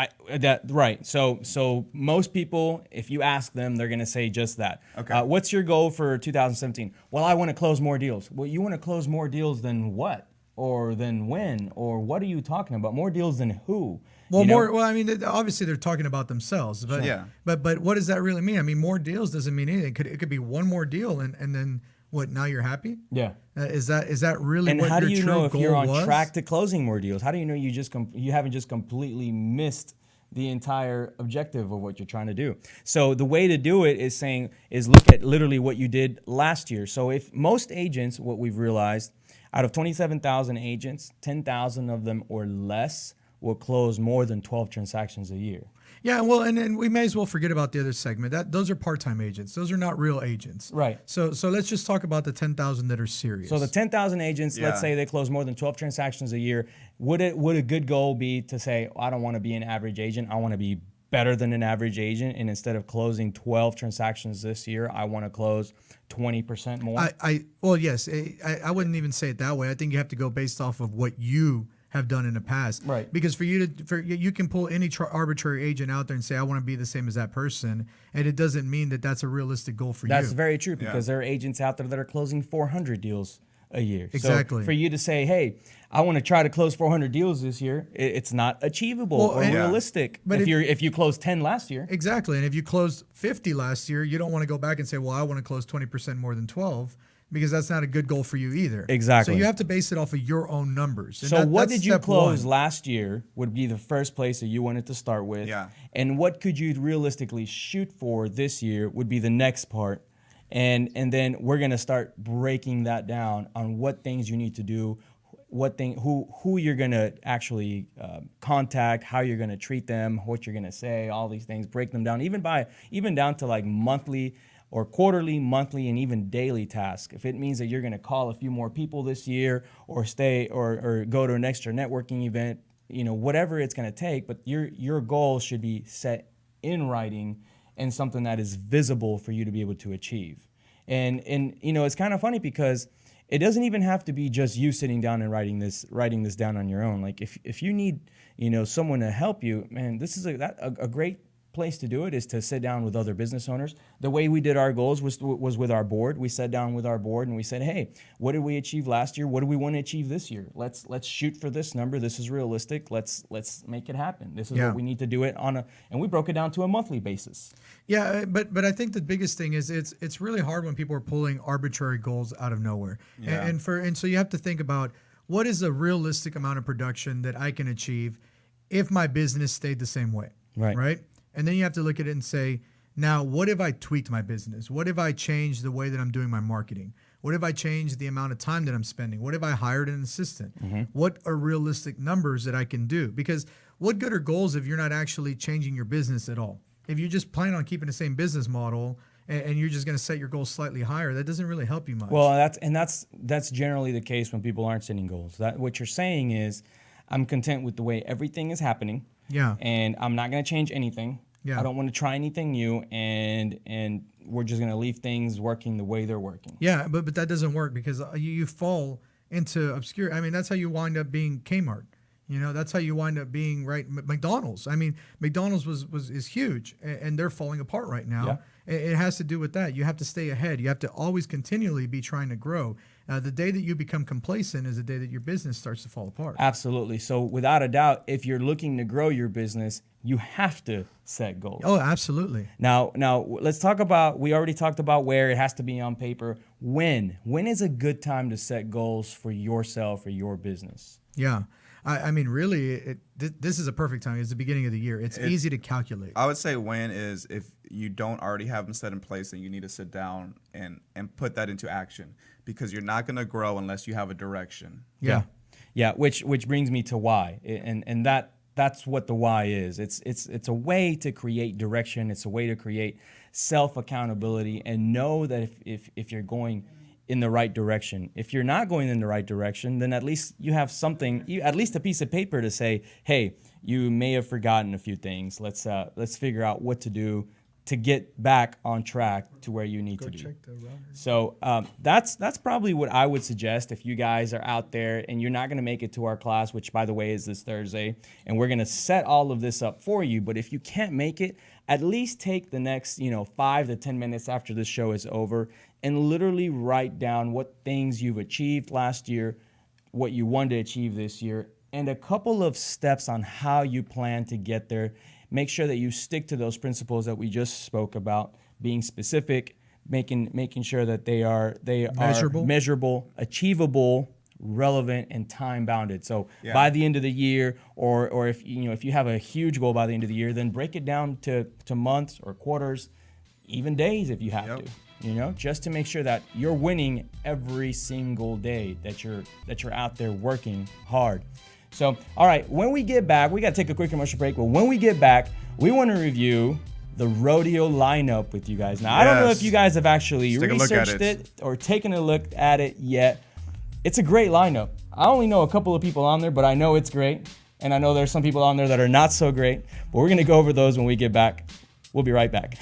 right. So most people, if you ask them, they're going to say just that. Okay. What's your goal for 2017? Well, I want to close more deals. Well, you want to close more deals than what? Or than when? Or what are you talking about? More deals than who? Well, Well, I mean, obviously they're talking about themselves, but but what does that really mean? I mean, more deals doesn't mean anything. It could be one more deal, and then what? Now you're happy? Yeah. Is that really? And what how do your you true know if goal you're on was? track to closing more deals? How do you know you haven't just completely missed the entire objective of what you're trying to do? So the way to do it is look at literally what you did last year. So if most agents, what we've realized, out of 27,000 agents, 10,000 of them or less will close more than 12 transactions a year. Yeah, well, and we may as well forget about the other segment. Those are part-time agents. Those are not real agents. Right. So let's just talk about the 10,000 that are serious. So the 10,000 agents, let's say they close more than 12 transactions a year. Would a good goal be to say, I don't want to be an average agent. I want to be better than an average agent, and instead of closing 12 transactions this year, I want to close 20% more? Well, yes. I wouldn't even say it that way. I think you have to go based off of what you have done in the past. Right. Because you can pull any arbitrary agent out there and say, I want to be the same as that person, and it doesn't mean that that's a realistic goal for you. That's very true, because there are agents out there that are closing 400 deals a year. Exactly. So for you to say, hey, I want to try to close 400 deals this year, it's not achievable or realistic. But if you closed 10 last year. Exactly. And if you closed 50 last year, you don't want to go back and say, well, I want to close 20% more than 12, because that's not a good goal for you either. Exactly. So you have to base it off of your own numbers. And so what did you close one. last year would be the first place that you wanted to start with. Yeah. And what could you realistically shoot for this year would be the next part. And then we're going to start breaking that down on what things you need to do, who you're going to actually contact, how you're going to treat them, what you're going to say, all these things, break them down, even down to like monthly or quarterly, monthly, and even daily tasks. If it means that you're going to call a few more people this year, or stay or go to an extra networking event, whatever it's going to take, but your goal should be set in writing and something that is visible for you to be able to achieve. And it's kind of funny because it doesn't even have to be just you sitting down and writing this down on your own. Like if you need someone to help you, man, this is a great place to do it is to sit down with other business owners. The way we did our goals was with our board. We sat down with our board and we said, hey, what did we achieve last year? What do we want to achieve this year? Let's shoot for this number. This is realistic. Let's make it happen. This is what we need to do it on and we broke it down to a monthly basis. Yeah, but I think the biggest thing is it's really hard when people are pulling arbitrary goals out of nowhere. Yeah. And so you have to think about what is a realistic amount of production that I can achieve if my business stayed the same way. Right? And then you have to look at it and say, now, what if I tweaked my business? What if I changed the way that I'm doing my marketing? What if I changed the amount of time that I'm spending? What if I hired an assistant? Mm-hmm. What are realistic numbers that I can do? Because what good are goals if you're not actually changing your business at all? If you just plan on keeping the same business model and you're just going to set your goals slightly higher, that doesn't really help you much. Well, that's generally the case when people aren't setting goals. That what you're saying is, I'm content with the way everything is happening. Yeah. And I'm not going to change anything. Yeah. I don't want to try anything new, and we're just going to leave things working the way they're working. Yeah, but that doesn't work because you fall into obscure. I mean, that's how you wind up being Kmart. That's how you wind up being McDonald's. I mean, McDonald's is huge, and they're falling apart right now. Yeah. It has to do with that. You have to stay ahead. You have to always continually be trying to grow. The day that you become complacent is the day that your business starts to fall apart. Absolutely. So without a doubt, if you're looking to grow your business, you have to set goals. Oh, absolutely. Now let's talk about, we already talked about where it has to be on paper. When is a good time to set goals for yourself or your business? Yeah. I mean, really, this is a perfect time. It's the beginning of the year. It's easy to calculate. I would say when is if you don't already have them set in place, then you need to sit down and put that into action because you're not going to grow unless you have a direction. Yeah. Yeah, which brings me to why, and that's what the why is. It's a way to create direction. It's a way to create self accountability and know that if you're going in the right direction. If you're not going in the right direction, then at least you have something, at least a piece of paper to say, hey, you may have forgotten a few things. Let's figure out what to do to get back on track to where you need to be. So that's probably what I would suggest if you guys are out there and you're not going to make it to our class, which by the way is this Thursday, and we're going to set all of this up for you. But if you can't make it, at least take the next 5 to 10 minutes after this show is over and literally write down what things you've achieved last year, what you want to achieve this year, and a couple of steps on how you plan to get there. Make sure that you stick to those principles that we just spoke about, being specific, making sure that they are measurable, achievable, relevant, and time bounded. So by the end of the year, or if you have a huge goal by the end of the year, then break it down to months or quarters, even days if you have to. Just to make sure that you're winning every single day that you're out there working hard. So, all right, when we get back, we got to take a quick commercial break, but when we get back, we want to review the rodeo lineup with you guys. Now, I don't know if you guys have actually researched it or taken a look at it yet. It's a great lineup. I only know a couple of people on there, but I know it's great, and I know there's some people on there that are not so great, but we're going to go over those when we get back. We'll be right back.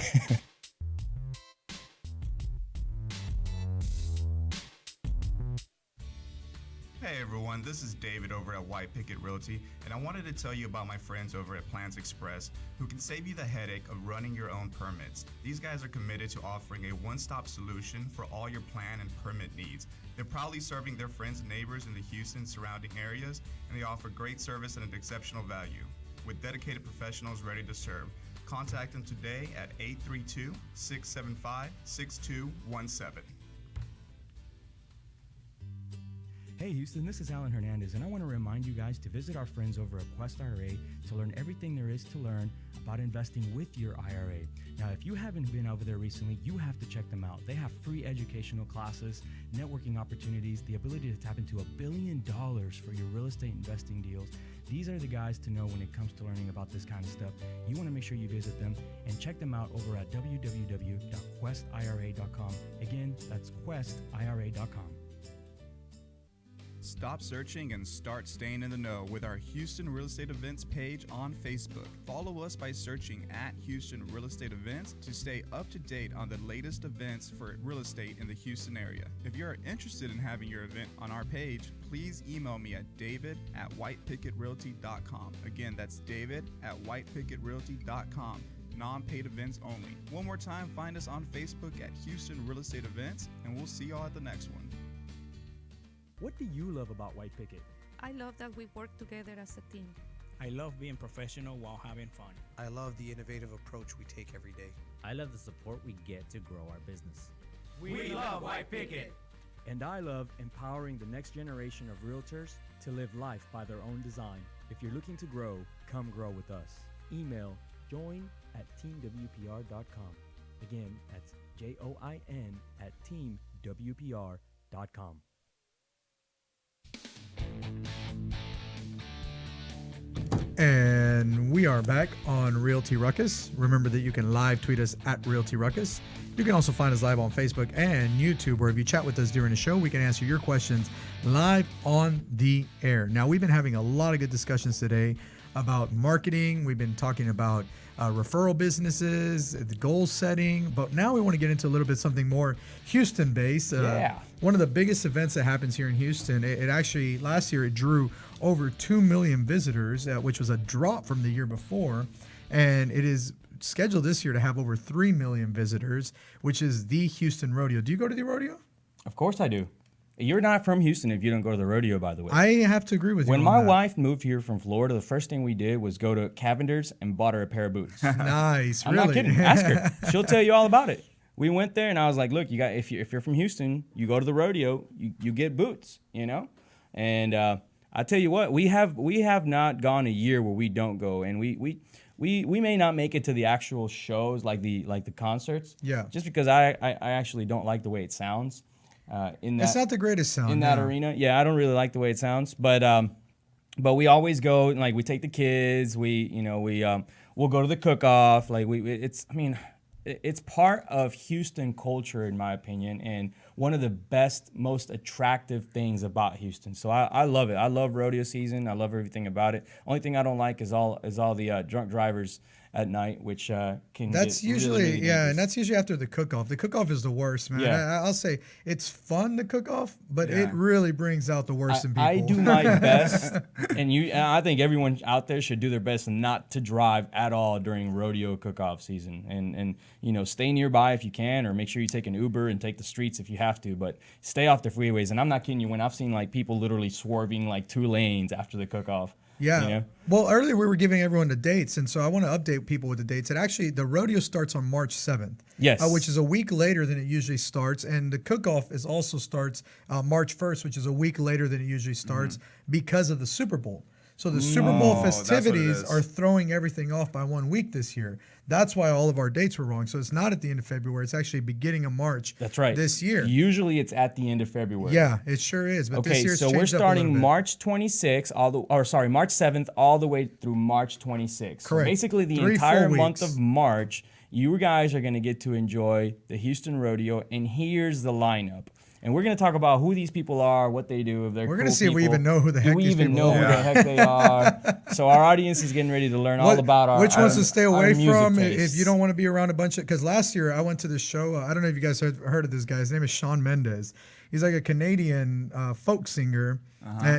Hey everyone, this is David over at White Picket Realty, and I wanted to tell you about my friends over at Plans Express who can save you the headache of running your own permits. These guys are committed to offering a one-stop solution for all your plan and permit needs. They're proudly serving their friends and neighbors in the Houston surrounding areas, and they offer great service and an exceptional value. With dedicated professionals ready to serve, contact them today at 832-675-6217. Hey Houston, this is Alan Hernandez, and I want to remind you guys to visit our friends over at Quest IRA to learn everything there is to learn about investing with your IRA. Now, if you haven't been over there recently, you have to check them out. They have free educational classes, networking opportunities, the ability to tap into $1 billion for your real estate investing deals. These are the guys to know when it comes to learning about this kind of stuff. You want to make sure you visit them and check them out over at www.questira.com. Again, that's questira.com. Stop searching and start staying in the know with our Houston Real Estate Events page on Facebook. Follow us by searching at Houston Real Estate Events to stay up to date on the latest events for real estate in the Houston area. If you are interested in having your event on our page, please email me at david@whitepickettrealty.com. Again, that's david@whitepickettrealty.com. Non-paid events only. One more time, find us on Facebook at Houston Real Estate Events, and we'll see y'all at the next one. What do you love about White Picket? I love that we work together as a team. I love being professional while having fun. I love the innovative approach we take every day. I love the support we get to grow our business. We love White Picket. And I love empowering the next generation of realtors to live life by their own design. If you're looking to grow, come grow with us. Email join@teamwpr.com. Again, that's join@teamwpr.com. And we are back on Realty Ruckus. Remember that you can live tweet us at Realty Ruckus. You can also find us live on Facebook and YouTube, where if you chat with us during the show, we can answer your questions live on the air. Now, we've been having a lot of good discussions today about marketing. We've been talking about referral businesses, the goal setting, but now we want to get into a little bit something more Houston-based. One of the biggest events that happens here in Houston, it actually, last year, it drew over 2 million visitors, which was a drop from the year before, and it is scheduled this year to have over 3 million visitors, which is the Houston Rodeo. Do you go to the rodeo? Of course I do. You're not from Houston if you don't go to the rodeo, by the way. I have to agree with you. When my wife moved here from Florida, the first thing we did was go to Cavender's and bought her a pair of boots. Nice, I'm really? not kidding. Ask her. She'll tell you all about it. We went there and I was like, look, if you're from Houston, you go to the rodeo, you get boots, And I tell you what, we have not gone a year where we don't go, and we may not make it to the actual shows like the concerts. Yeah. Just because I actually don't like the way it sounds. in that. It's not the greatest sound in that arena. Yeah, I don't really like the way it sounds, but we always go and like we take the kids. We'll go to the cook-off. Like it's part of Houston culture, in my opinion, and one of the best, most attractive things about Houston. So I love it. I love rodeo season. I love everything about it. Only thing I don't like is all the drunk drivers at night, which can. That's get usually really dangerous. and that's usually after the cook-off. The cook-off is the worst, man. Yeah. I'll say it's fun, the cook-off, but it really brings out the worst in people. I do my best, and I think everyone out there should do their best not to drive at all during rodeo cook-off season, and stay nearby if you can, or make sure you take an Uber and take the streets if you have to, but stay off the freeways. And I'm not kidding you when I've seen like people literally swerving like 2 lanes after the cook-off. Yeah. Well, earlier we were giving everyone the dates, and so I want to update people with the dates. And actually, the rodeo starts on March 7th. Yes. Which is a week later than it usually starts. And the cook-off also starts March 1st, which is a week later than it usually starts because of the Super Bowl. So the Super Bowl festivities are throwing everything off by 1 week this year. That's why all of our dates were wrong. So it's not at the end of February. It's actually beginning of March. That's right. This year. Usually it's at the end of February. Yeah, it sure is. But this year so we're starting March 26th, March 7th, all the way through March 26th. Correct. So basically the 3 entire full month weeks. of March, you guys are going to get to enjoy the Houston Rodeo. And here's the lineup. And we're going to talk about who these people are, what they do. If they're We're going to see if we even know who the heck these people are. who the heck they are. So our audience is getting ready to learn all about our which ones to stay away from tastes. if you don't want to be around a bunch of. Because last year I went to this show. I don't know if you guys heard of this guy. His name is Shawn Mendes. He's like a Canadian folk singer.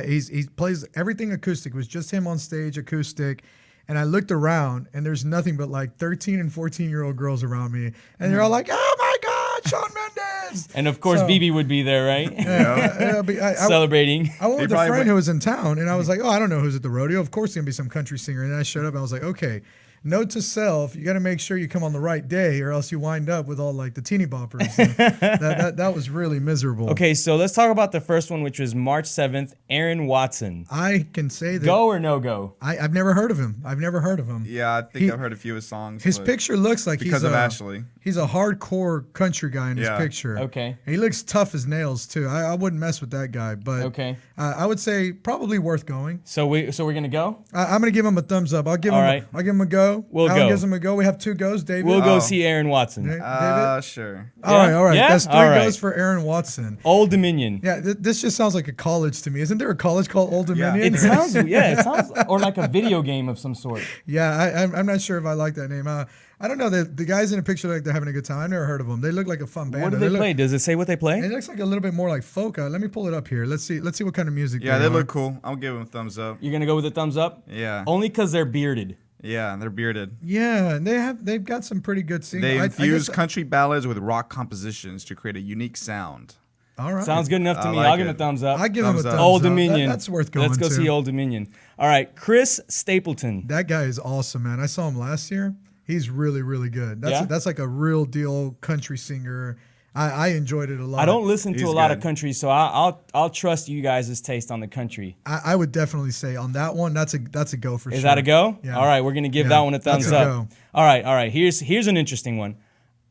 He plays everything acoustic. It was just him on stage, acoustic. And I looked around, and there's nothing but like 13 and 14-year-old girls around me, and they're all like, "Oh my God, Shawn Mendes!" And of course, BB would be there, right? Yeah, celebrating. I went with a friend who was in town, and I was like, "Oh, I don't know who's at the rodeo. Of course, it's gonna be some country singer." And I showed up, and I was like, "Okay." Note to self: you got to make sure you come on the right day, or else you wind up with all like the teeny boppers. that was really miserable. Okay, so let's talk about the first one, which was March 7th. Aaron Watson. I can say that. Go or no go? I've never heard of him. Yeah, I think I've heard a few of his songs. His picture looks like because of Ashley. He's a hardcore country guy in his picture. Okay. And he looks tough as nails too. I wouldn't mess with that guy, but I would say probably worth going. So we're gonna go. I'm gonna give him a thumbs up. I'll give him a go. We'll Alan go. gives him a go. We have 2 goes. David. We'll go see Aaron Watson. David? Sure. All right. Yeah? That's 3 goes for Aaron Watson. Old Dominion. Yeah, this just sounds like a college to me. Isn't there a college called Old Dominion? It sounds or like a video game of some sort. Yeah, I'm not sure if I like that name. I don't know. The guys in the picture like they're having a good time. I've never heard of them. They look like a fun band. What do they play? Does it say what they play? It looks like a little bit more like folk. Let me pull it up here. Let's see what kind of music. Yeah, they look cool. I'll give them a thumbs up. You're gonna go with a thumbs up? Yeah. Only because they're bearded. Yeah, they're bearded. Yeah, and they've got some pretty good singing. They infuse country ballads with rock compositions to create a unique sound. All right. Sounds good enough to me. I'll give him a thumbs up. I give him a thumbs up. Old Dominion. That's worth going Let's go see Old Dominion. All right, Chris Stapleton. That guy is awesome, man. I saw him last year. He's really, really good. That's like a real deal country singer. I enjoyed it a lot. I don't listen to a lot of country, so I'll trust you guys' taste on the country. I would definitely say on that one, that's a go for sure. Is that a go? Yeah. All right, we're gonna give that one a thumbs up. Go. All right. Here's an interesting one.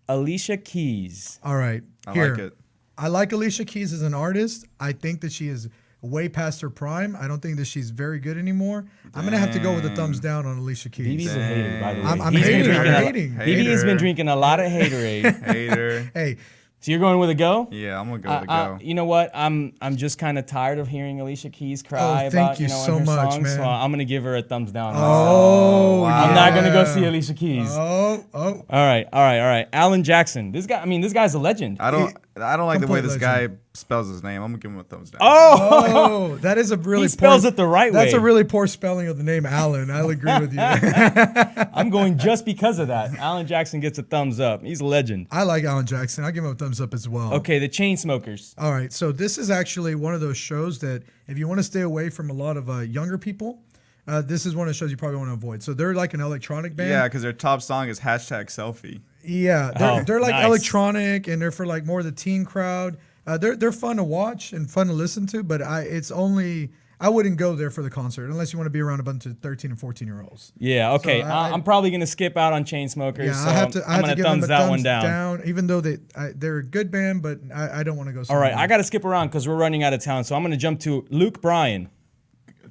Alicia Keys. All right. I like it. I like Alicia Keys as an artist. I think that she is way past her prime. I don't think that she's very good anymore. I'm going to have to go with a thumbs down on Alicia Keys. BB's a hater, by the way. I'm hating. BB has been drinking a lot of haterade. Hater. Hey. So you're going with a go? Yeah, I'm going to go with a go. You know what? I'm just kind of tired of hearing Alicia Keys cry about, you so much, songs, man. so I'm going to give her a thumbs down. Oh, I'm not going to go see Alicia Keys. Oh. All right. Alan Jackson. This guy's a legend. I don't like the way this guy spells his name. I'm gonna give him a thumbs down. Oh, that is a really he spells it the right way. That's a really poor spelling of the name Alan. I'll agree with you. I'm going just because of that. Alan Jackson gets a thumbs up. He's a legend. I like Alan Jackson. I'll give him a thumbs up as well. Okay, the Chainsmokers. All right, so this is actually one of those shows that if you want to stay away from a lot of younger people, this is one of the shows you probably want to avoid. So they're like an electronic band. Yeah, because their top song is #selfie. Yeah, they're like nice. electronic, and they're for like more the teen crowd. They're fun to watch and fun to listen to, but it's only I wouldn't go there for the concert unless you want to be around a bunch of 13 and 14-year-olds. Yeah, okay. So I'm probably going to skip out on Chainsmokers. Yeah, so I have to I'm going to give them thumbs a that thumbs one down. even though they're a good band, but I don't want to go. All right, I got to skip around because we're running out of town. So I'm going to jump to Luke Bryan.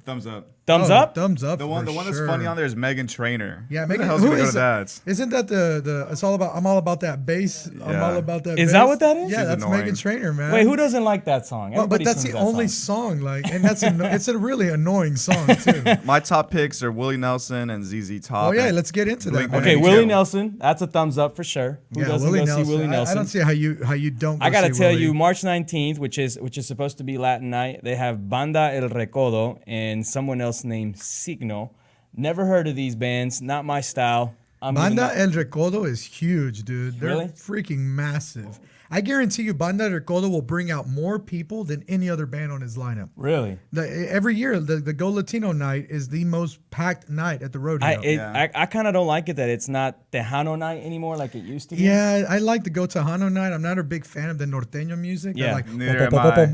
Thumbs up. Thumbs up? Thumbs up. The one that's funny on there is Megan Trainor. Yeah, Who Megan. the hell's Who gonna go is to that? Isn't that the? It's all about. I'm all about that bass. I'm Yeah. all about that. Is bass. that what that is? Yeah, She's that's annoying. Megan Trainor, man. Wait, who doesn't like that song? Well, but Everybody that's sings the that only song, like, and it's a really annoying song too. My top picks are Willie Nelson and ZZ Top. Oh yeah, and let's get into that. man. Okay, Willie Nelson. That's a thumbs up for sure. Who Yeah, doesn't Willie go Nelson. see Willie Nelson? I don't see how you don't. I gotta see tell Willie. you, March 19th, which is supposed to be Latin night, they have Banda El Recodo and someone else named Signo. Never heard of these bands. Not my style. Banda El Recodo is huge, dude. They're Really? freaking massive. I guarantee you, Banda El Recodo will bring out more people than any other band on his lineup. Really? Every year, the Go Latino night is the most packed night at the rodeo. I kind of don't like it that it's not Tejano night anymore like it used to be. Yeah, I like the Go Tejano night. I'm not a big fan of the norteño music. Yeah. Like, Neither am I.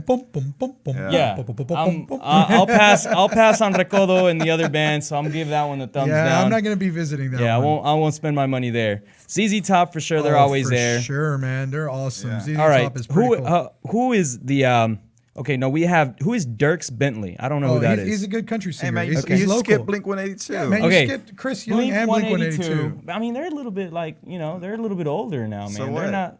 Yeah. I'll pass on Recodo and the other bands, so I'm gonna give that one the thumbs yeah, down. I'm not gonna be visiting that. Yeah, one. I won't spend my money there. ZZ Top for sure, they're always for there. Sure, man, they're awesome. Yeah. ZZ All right, Top is pretty cool. who is the Okay, no, who is Dierks Bentley? I don't know who that is. He's a good country singer. Hey man, he's, you he's local. skip Blink 182. Yeah, man, Okay. you skipped Chris Young and Blink 182. I mean, they're a little bit like, they're a little bit older now, man. So They're what? not,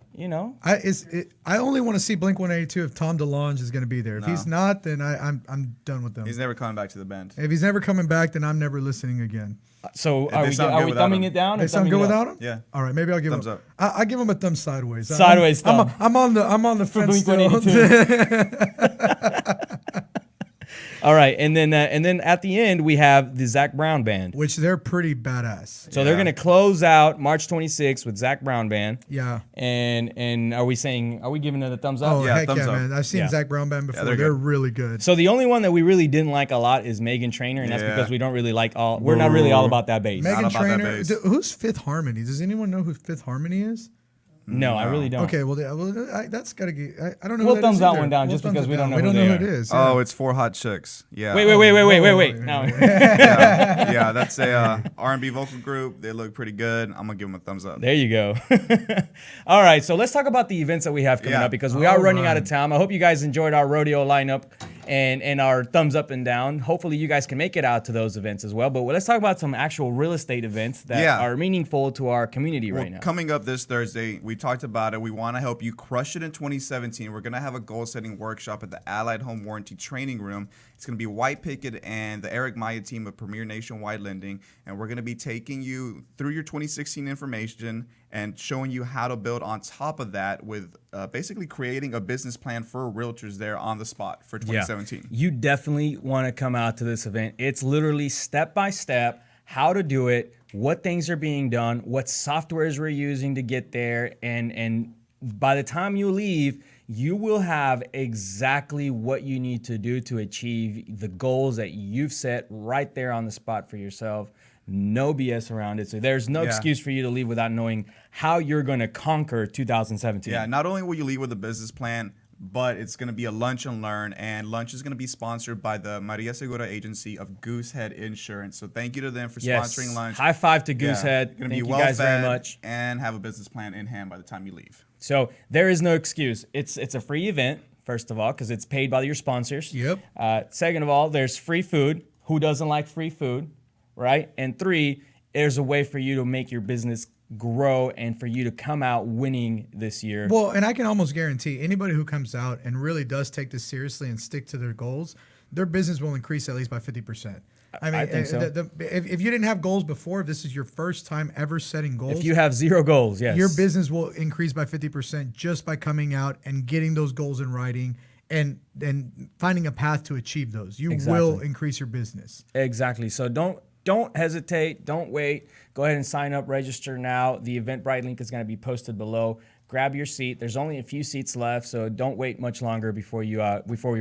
I only want to see Blink 182 if Tom DeLonge is going to be there. If he's not, then I'm done with them. He's never coming back to the band. If he's never coming back, then I'm never listening again. So They sound are good we without thumbing him. it down? They or sound thumbing good it up? without him? Yeah. All right, maybe I'll give Thumbs him. up. I give him a thumb sideways. Sideways thumb. I'm on the For fence Blink still. 182. All right, and then at the end we have the Zach Brown Band. Which they're pretty badass. So they're gonna close out March 26th with Zach Brown Band. Yeah. And are we giving it a thumbs up? Oh Yeah, heck thumbs yeah, up. man! I've seen Yeah. Zach Brown Band before. they're they're good. really good. So the only one that we really didn't like a lot is Megan Trainor, and that's Yeah. because we don't really like we're not really all about that bass. Megan about that Trainor. bass. Who's Fifth Harmony? Does anyone know who Fifth Harmony is? No, I really don't. Okay, well, that's gotta get. I don't know. We'll who thumbs is that either. one down just thumbs because it we don't down. know We who don't they know who are. it is. Yeah. Oh, it's Four Hot Chicks. Yeah. Wait. No. yeah, that's a R&B vocal group. They look pretty good. I'm gonna give them a thumbs up. There you go. All right, so let's talk about the events that we have coming Yeah. up because we are running out of right. time. I hope you guys enjoyed our rodeo lineup and our thumbs up and down. Hopefully you guys can make it out to those events as well. But let's talk about some actual real estate events that are meaningful to our community right now. Coming up this Thursday, we talked about it. We want to help you crush it in 2017. We're going to have a goal-setting workshop at the Allied Home Warranty Training Room. It's going to be White Picket and the Eric Maya team of Premier Nationwide Lending. And we're going to be taking you through your 2016 information and showing you how to build on top of that with basically creating a business plan for realtors there on the spot for 2017. You definitely want to come out to this event. It's literally step by step how to do it, what things are being done, what softwares we're using to get there, and by the time you leave, you will have exactly what you need to do to achieve the goals that you've set right there on the spot for yourself. No BS around it. So there's no excuse for you to leave without knowing how you're going to conquer 2017. Yeah, not only will you leave with a business plan, but it's going to be a lunch and learn, and lunch is going to be sponsored by the Maria Segura agency of Goosehead Insurance. So thank you to them for sponsoring lunch. High five to Goosehead. Going to Thank be you well guys fed very much. and have a business plan in hand by the time you leave. So there is no excuse. It's a free event, first of all, because it's paid by your sponsors. Yep. Second of all, there's free food. Who doesn't like free food, right? And 3, there's a way for you to make your business grow and for you to come out winning this year. Well, and I can almost guarantee anybody who comes out and really does take this seriously and stick to their goals, their business will increase at least by 50%. I mean, I think so. If you didn't have goals before, if this is your first time ever setting goals, If you have 0 goals, yes. your business will increase by 50% just by coming out and getting those goals in writing and finding a path to achieve those. You will increase your business. Exactly. So don't hesitate. Don't wait. Go ahead and sign up. Register now. The Eventbrite link is going to be posted below. Grab your seat. There's only a few seats left, so don't wait much longer before we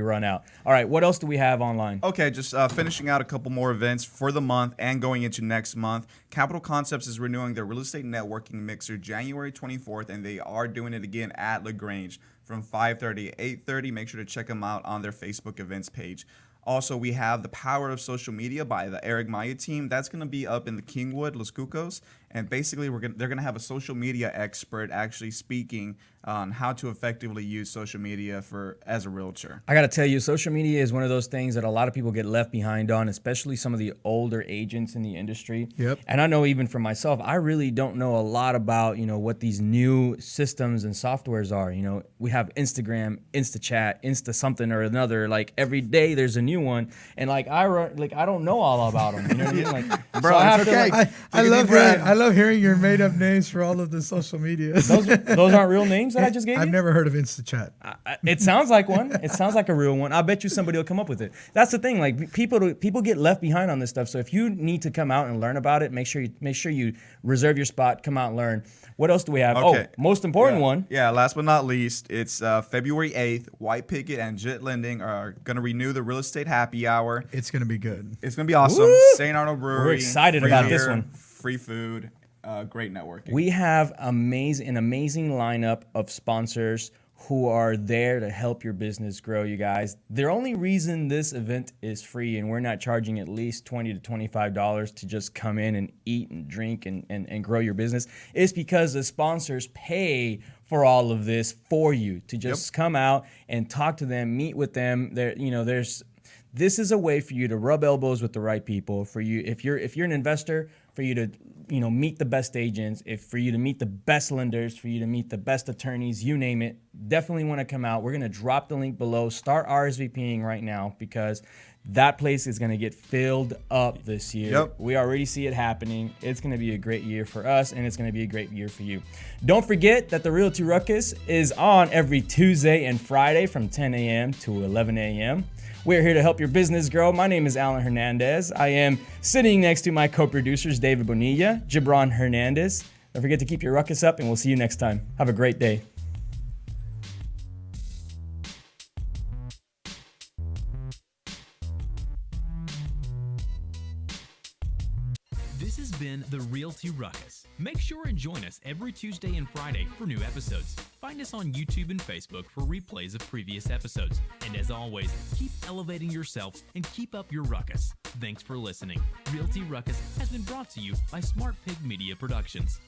run out. All right, what else do we have online? Okay, just finishing out a couple more events for the month and going into next month. Capital Concepts is renewing their real estate networking mixer January 24th, and they are doing it again at LaGrange from 5:30 to 8:30. Make sure to check them out on their Facebook events page. Also, we have The Power of Social Media by the Eric Maya team. That's going to be up in the Kingwood, Los Cucos. And basically, they're going to have a social media expert actually speaking on how to effectively use social media as a realtor. I got to tell you, social media is one of those things that a lot of people get left behind on, especially some of the older agents in the industry. Yep. And I know even for myself, I really don't know a lot about, what these new systems and softwares are. We have Instagram, InstaChat, Insta something or another. Like every day there's a new one. And I don't know all about them. You know what I mean? Bro, so I have it's okay. to, I love hearing your made up names for all of the social medias. those aren't real names that I just gave you? I've never heard of InstaChat. It sounds like one. It sounds like a real one. I bet you somebody will come up with it. That's the thing. Like people get left behind on this stuff. So if you need to come out and learn about it, make sure you reserve your spot. Come out and learn. What else do we have? Okay. Oh, most important one. Yeah, last but not least, it's February 8th. White Picket and Jet Lending are going to renew the real estate happy hour. It's going to be good. It's going to be awesome. Woo! St. Arnold Brewery. We're excited about this one. Free food, great networking. We have an amazing lineup of sponsors who are there to help your business grow, you guys. The only reason this event is free and we're not charging at least $20 to $25 to just come in and eat and drink and grow your business is because the sponsors pay for all of this for you to just come out and talk to them, meet with them. This is a way for you to rub elbows with the right people. For you, if you're an investor, for you to meet the best agents, for you to meet the best lenders, for you to meet the best attorneys, you name it. Definitely want to come out. We're gonna drop the link below. Start RSVPing right now because that place is gonna get filled up this year. Yep. We already see it happening. It's gonna be a great year for us, and it's gonna be a great year for you. Don't forget that the Realty Ruckus is on every Tuesday and Friday from 10 a.m. to 11 a.m. We're here to help your business grow. My name is Alan Hernandez. I am sitting next to my co-producers, David Bonilla, Gibran Hernandez. Don't forget to keep your ruckus up, and we'll see you next time. Have a great day. This has been the Realty Ruckus. Make sure and join us every Tuesday and Friday for new episodes. Find us on YouTube and Facebook for replays of previous episodes. And as always, keep elevating yourself and keep up your ruckus. Thanks for listening. Realty Ruckus has been brought to you by Smart Pig Media Productions.